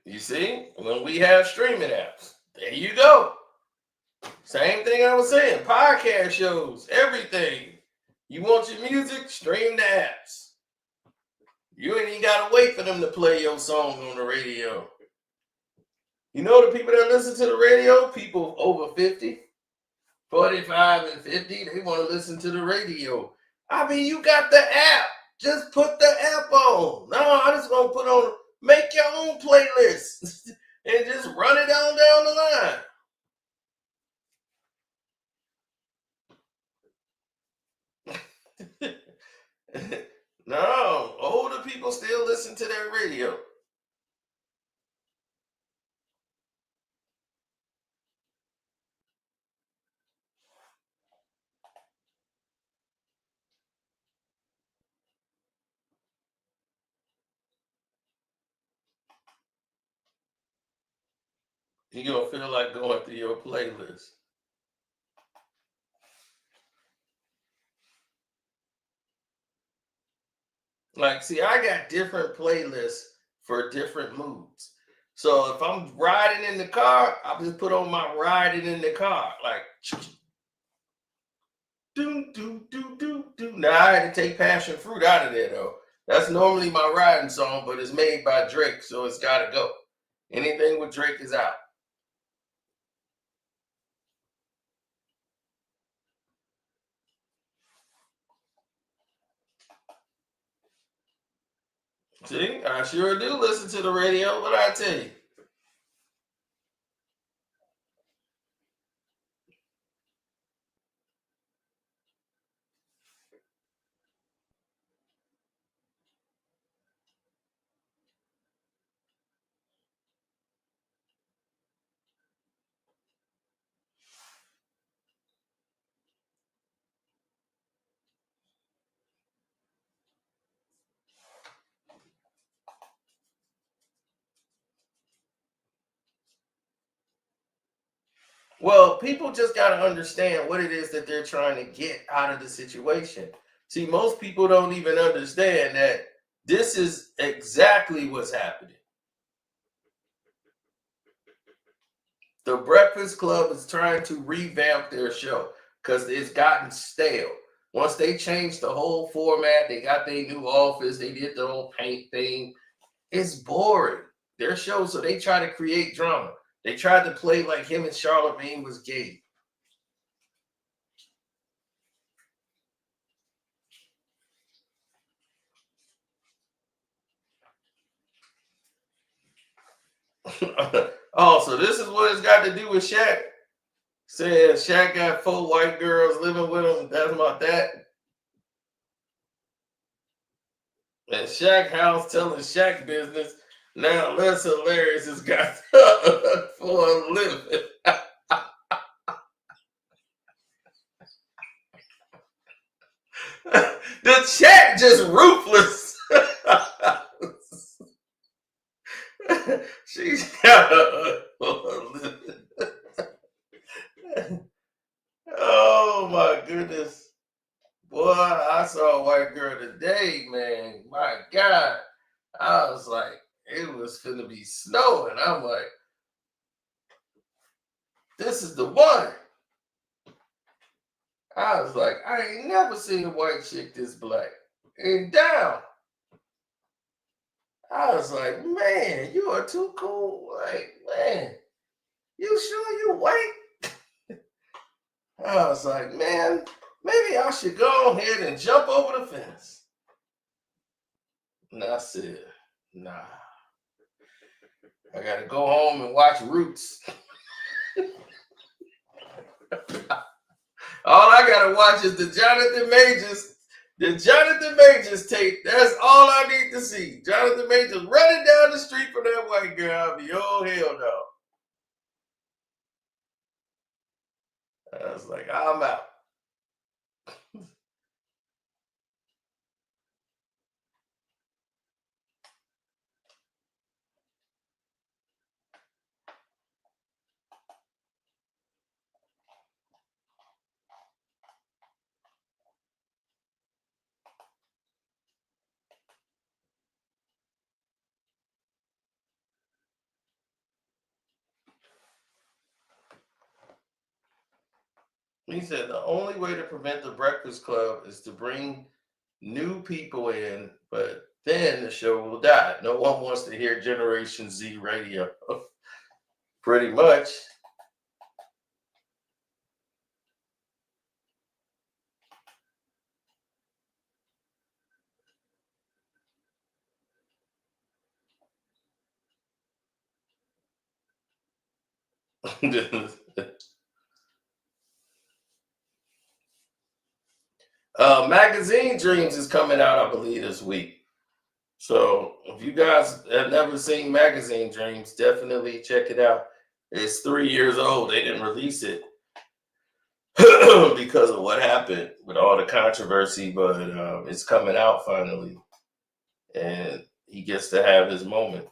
You see, when we have streaming apps, there you go. Same thing I was saying. Podcast shows, everything. You want your music? Stream the apps. You ain't even got to wait for them to play your song on the radio. You know the people that listen to the radio? People over 50, 45 and 50, they want to listen to the radio. I mean, you got the app. Just put the app on. No, I'm just going to put on, make your own playlist and just run it down the line. No, older people still listen to their radio. You're going to feel like going through your playlist. Like, see, I got different playlists for different moods. So if I'm riding in the car, I'll just put on my riding in the car. Like, do, do, do, do, do. Now, I had to take Passion Fruit out of there, though. That's normally my riding song, but it's made by Drake, so it's got to go. Anything with Drake is out. See, I sure do listen to the radio. What I tell you? Well, people just got to understand what it is that they're trying to get out of the situation. See, most people don't even understand that this is exactly what's happening. The Breakfast Club is trying to revamp their show because it's gotten stale. Once they changed the whole format, they got their new office, they did the whole paint thing. It's boring. Their show, so they try to create drama. They tried to play like him and Charlamagne was gay. Oh, so this is what it's got to do with Shaq. Saying Shaq got 4 white girls living with him. That's about that. And Shaq House telling Shaq business. Now Jess Hilarious has got for a living. The chat just ruthless. She's got for a living. Oh my goodness. Boy, I saw a white girl today, man. My God. I was like, it was finna be snowing. I'm like, this is the one. I was like, I ain't never seen a white chick this black. And down. I was like, man, you are too cool. Like, man, you sure you white? I was like, man, maybe I should go ahead and jump over the fence. And I said, nah. I gotta go home and watch Roots. All I gotta watch is the Jonathan Majors tape. That's all I need to see. Jonathan Majors running down the street from that white girl. I'll be, oh hell no. I was like, I'm out. He said the only way to prevent the Breakfast Club is to bring new people in, but then the show will die. No one wants to hear Generation Z radio. Pretty much. Magazine Dreams is coming out, I believe, this week. So if you guys have never seen Magazine Dreams, definitely check it out. It's 3 years old. They didn't release it because of what happened with all the controversy, but it's coming out finally. And he gets to have his moment.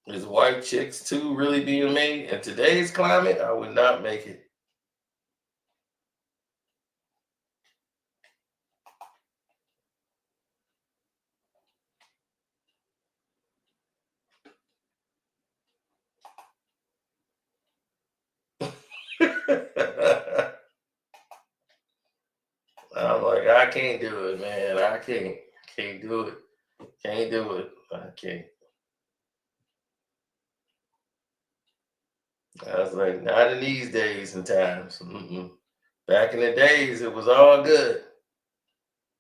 Is white chicks too really being made? In today's climate, I would not make it. I'm like, I can't do it, man. I can't do it. Can't do it. I can't. I was like, not in these days and times. Back in the days, it was all good.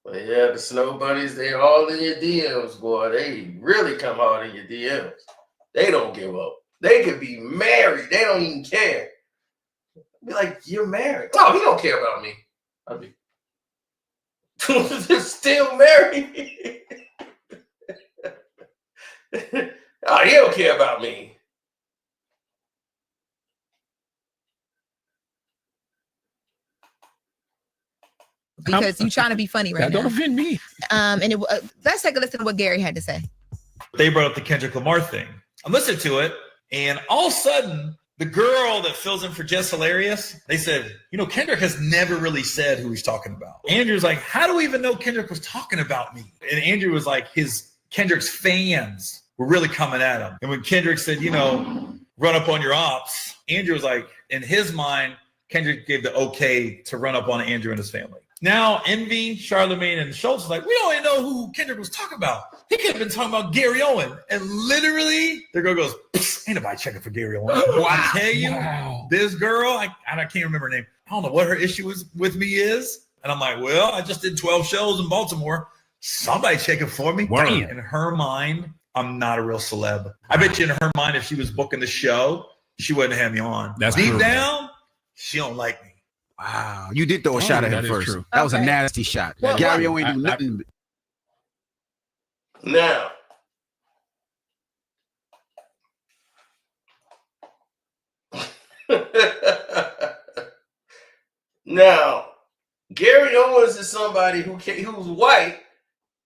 But yeah, the snow bunnies, they all in your DMs, boy. They really come hard in your DMs. They don't give up. They could be married. They don't even care. Be like, you're married. Oh, he don't care about me. I'd be still married. Oh, he don't care about me. Because you're trying to be funny right now. Don't offend me. And let's take a listen to what Gary had to say. They brought up the Kendrick Lamar thing. I'm listening to it, and all of a sudden, the girl that fills in for Jess Hilarious, they said, Kendrick has never really said who he's talking about. Andrew's like, how do we even know Kendrick was talking about me? And Andrew was like, Kendrick's fans were really coming at him. And when Kendrick said, you know, run up on your ops, Andrew was like, in his mind, Kendrick gave the okay to run up on Andrew and his family. Now, Envy, Charlemagne, and Schultz is like, we don't even know who Kendrick was talking about. He could have been talking about Gary Owen. And literally, the girl goes, ain't nobody checking for Gary Owen. Wow. I tell you, this girl, I can't remember her name. I don't know what her issue with me is. And I'm like, well, I just did 12 shows in Baltimore. Somebody checking for me. Damn. In her mind, I'm not a real celeb. I bet you in her mind, if she was booking the show, she wouldn't have me on. That's deep true. Down, she don't like me. Wow. You did throw a shot at him first. True. That was a nasty shot. Well, Gary Owen do nothing. Now, now, Gary Owens is somebody who's white,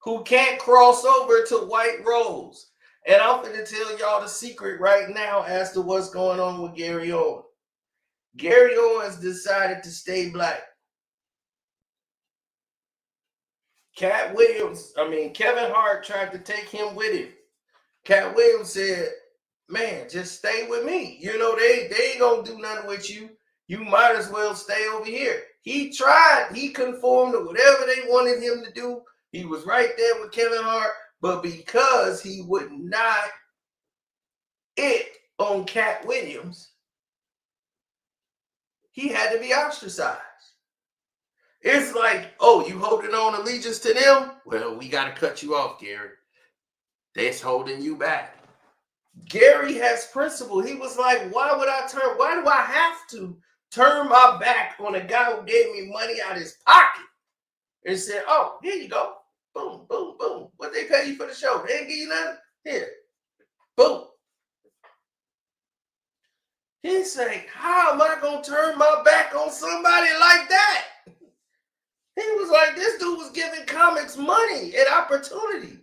who can't cross over to white roles. And I'm going to tell y'all the secret right now as to what's going on with Gary Owens. Gary Owens decided to stay black. Kevin Hart tried to take him with him. Cat Williams said, man, just stay with me. You know, they ain't gonna do nothing with you. You might as well stay over here. He tried, he conformed to whatever they wanted him to do. He was right there with Kevin Hart, but because he would not on Cat Williams, he had to be ostracized. It's like, oh, you holding on allegiance to them? Well, we got to cut you off, Gary. That's holding you back. Gary has principle. He was like, why do I have to turn my back on a guy who gave me money out of his pocket and said, oh, here you go. Boom, boom, boom. What they pay you for the show? They didn't give you nothing? Here. Boom. He's saying, how am I going to turn my back on somebody like that? He was like, this dude was giving comics money and opportunity.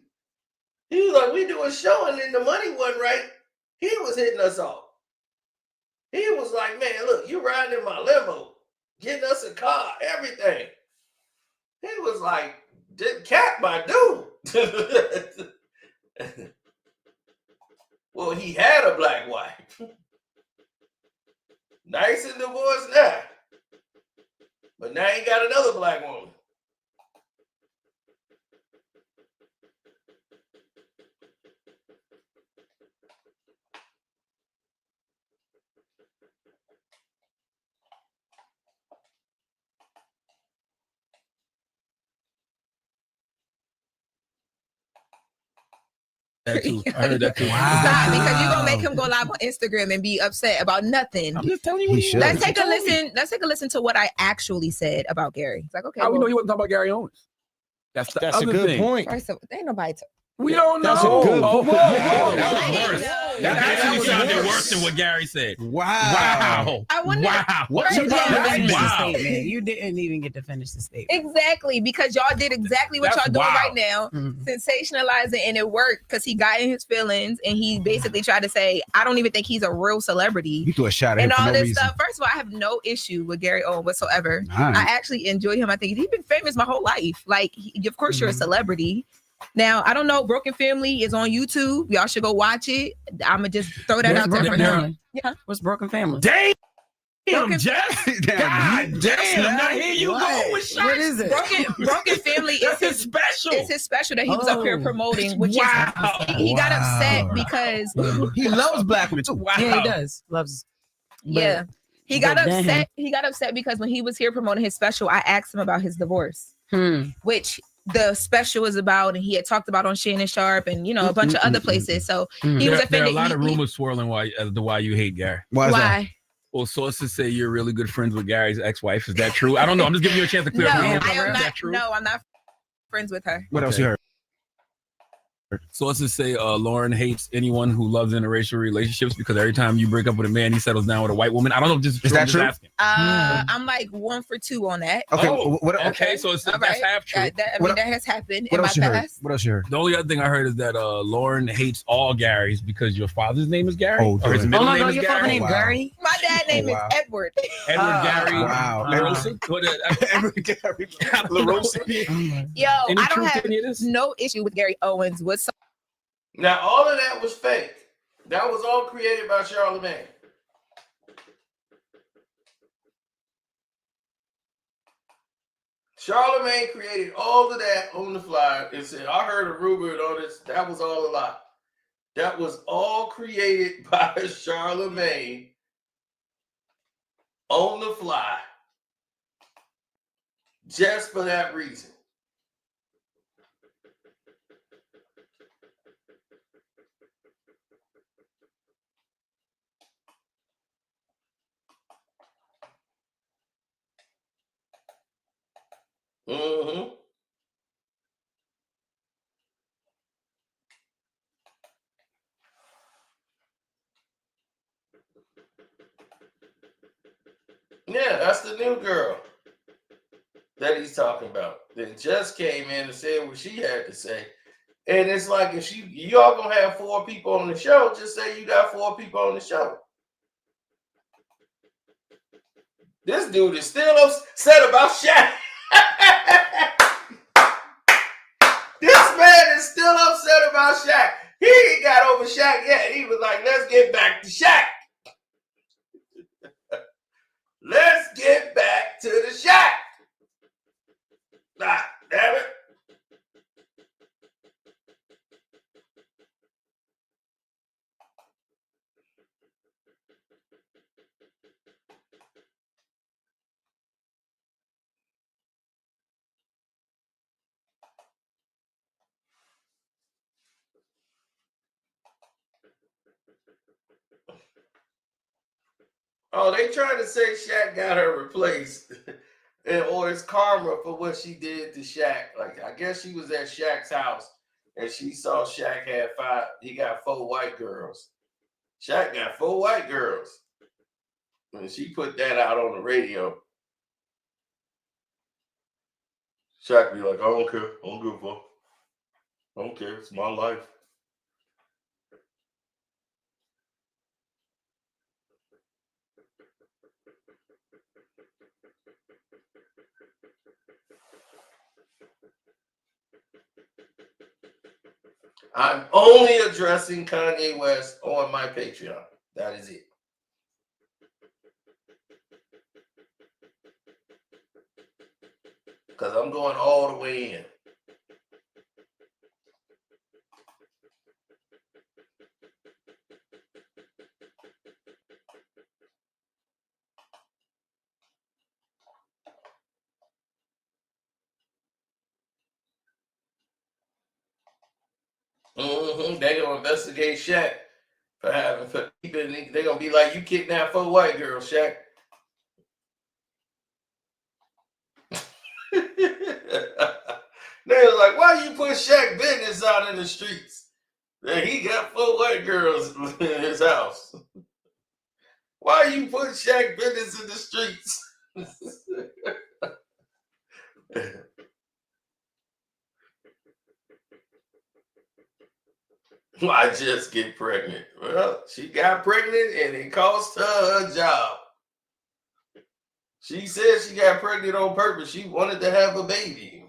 He was like, we do a show and then the money wasn't right. He was hitting us off. He was like, man, look, you riding in my limo, getting us a car, everything. He was like, Cat, my dude. Well, he had a black wife. Nice and divorced now. But now he got another black woman. That too. I heard that too. Wow. Stop, because you're gonna make him go live on Instagram and be upset about nothing. I'm just telling you. He should. Let's take a listen. Let's take a listen to what I actually said about Gary. It's like, okay, How we well, know you wasn't talking about Gary Owens? That's the That's other a good thing. point. first of all, ain't nobody. We don't know. That's a good Oh, point. whoa. That was worse. That That actually was sounded worse. worse than what Gary said. Wow. I wonder. Wow. What's Right your there. problem? Finish the Wow. statement. You didn't even get to finish the statement. Exactly, because y'all did exactly what That's y'all doing wild. right now, Mhm. sensationalizing, and it worked because he got in his feelings and he basically tried to say, I don't even think he's a real celebrity. You threw a shot at him And for all no this reason. stuff. First of all, I have no issue with Gary Owen whatsoever. All right. I actually enjoy him. I think he's been famous my whole life. Like, of course, you're a celebrity. Now, I don't know. Broken Family is on YouTube. Y'all should go watch it. I'm gonna just throw that Where's out there Broken for now. Family? Yeah. What's Broken Family? Damn, Broken- Jess. Damn. God damn. Now here you go with shots. What is it? Broken Family is That's his his special. it's his special that he was up here Oh. promoting, which Wow. is he got upset Wow. because He loves black women too. Wow. Yeah, he does. Loves. yeah. He got but then- upset. He got upset because when he was here promoting his special, I asked him about his divorce, which the special is about, and he had talked about on Shannon Sharp and a bunch of other places. So he was There are a offended. lot of rumors swirling as to why you hate Gary. Why is that? Why? Well, sources say you're really good friends with Gary's ex-wife. Is that true? I don't know. I'm just giving you a chance to clear No, up. I Is am that not. true? No, I'm not friends with her. What else Okay. you heard? Sources say Lauren hates anyone who loves interracial relationships because every time you break up with a man, he settles down with a white woman. I don't know if this is true. Is that I'm just true? asking. I'm like 1 for 2 on that. Okay. Oh, what, Okay, so it's, All that's right. half true. That has happened what in my else you heard? past. What else you heard? The only other thing I heard is that Lauren hates all Garys because your father's name is Gary, Oh, or his good. middle Oh my name God, is your Gary. fucking name Wow. Gary? My dad's name wow. is Edward. Edward Gary. Wow. LaRosa? What, Every Gary. LaRosa. Yo, Any I don't truth to have any of this? no issue with Gary Owens whatsoever. Now, all of that was fake. That was all created by Charlamagne. Charlamagne created all of that on the fly and said, I heard a rumor and all this. That was all a lie. That was all created by Charlamagne on the fly just for that reason. Mm-hmm. Yeah, that's the new girl that he's talking about. That just came in and said what she had to say. And it's like if y'all gonna have 4 people on the show, just say you got 4 people on the show. This dude is still upset about Shaq. This man is still upset about Shaq. He ain't got over Shaq yet. He was like, let's get back to Shaq. Let's get back to the Shaq. Ah, damn it. Oh, they trying to say Shaq got her replaced. Or it's karma for what she did to Shaq. Like, I guess she was at Shaq's house and she saw Shaq had 5. He got 4 white girls. Shaq got 4 white girls. And she put that out on the radio. Shaq be like, I don't care. I don't give a fuck. I don't care. It's my life. I'm only addressing Kanye West on my Patreon. That is it. Because I'm going all the way in. They're going to investigate Shaq for keeping. They're going to be like, you kidnapped 4 white girls, Shaq. They was like, why you put Shaq business out in the streets? And he got 4 white girls in his house. Why you put Shaq business in the streets? I just get pregnant. Well, she got pregnant and it cost her a job. She said she got pregnant on purpose. She wanted to have a baby.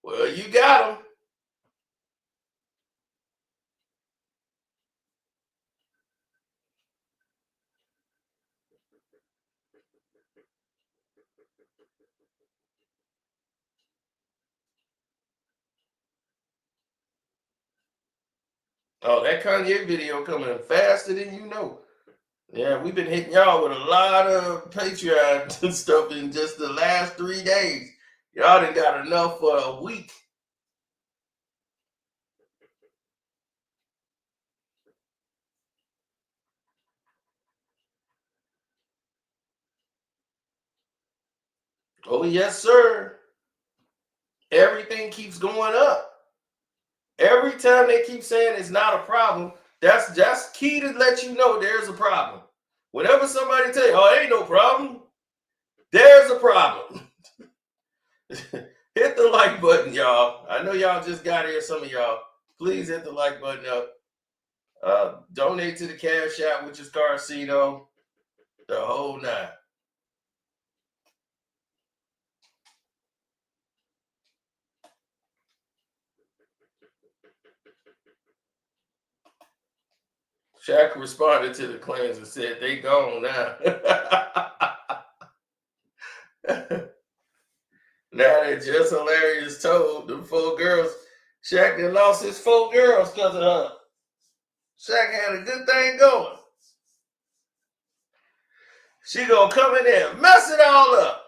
Well, you got him. Oh, that Kanye video coming faster than you know. Yeah, we've been hitting y'all with a lot of Patreon stuff in just the last 3 days. Y'all done got enough for a week. Oh, yes, sir. Everything keeps going up. Every time they keep saying it's not a problem, that's key to let you know there's a problem. Whenever somebody tell you, oh, ain't no problem, there's a problem. Hit the like button, y'all. I know y'all just got here, some of y'all. Please hit the like button up. Donate to the Cash App, which is Carcino. The whole 9. Shaq responded to the claims and said they gone now. Now that Jess Hilarious told the 4 girls, Shaq had lost his 4 girls because of her. Shaq had a good thing going. She gonna come in there and mess it all up.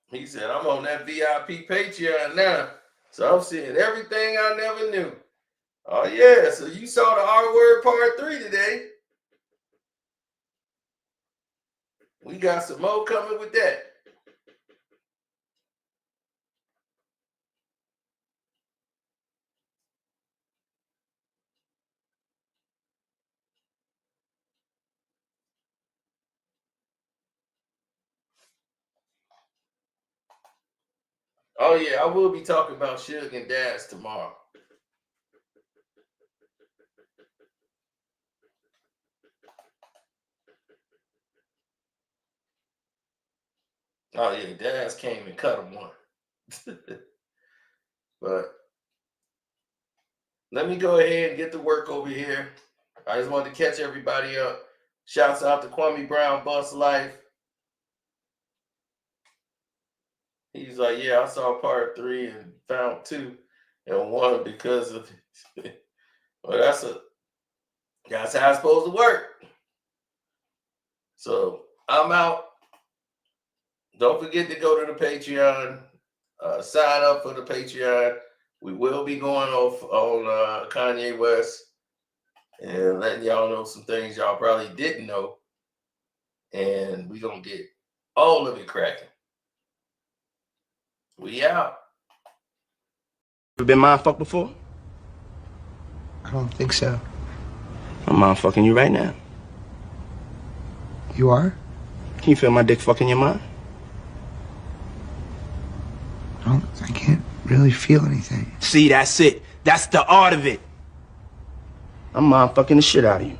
He said, I'm on that VIP Patreon now. So I'm seeing everything I never knew. Oh, yeah. So you saw the R-word part 3 today. We got some more coming with that. Oh, yeah. I will be talking about Suge and Daz tomorrow. Oh, yeah. Daz came and cut him one. But let me go ahead and get to work over here. I just wanted to catch everybody up. Shouts out to Kwame Brown, Bus Life. He's like, yeah, I saw part 3 and found 2 and 1 because of it. Well, that's how it's supposed to work. So I'm out. Don't forget to go to the Patreon. Sign up for the Patreon. We will be going off on Kanye West and letting y'all know some things y'all probably didn't know. And we're going to get all of it cracking. We out. Ever been mind fucked before? I don't think so. I'm mind fucking you right now. You are? Can you feel my dick fucking your mind? I can't really feel anything. See, that's it. That's the art of it. I'm mind fucking the shit out of you.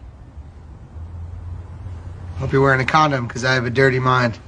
Hope you're wearing a condom, because I have a dirty mind.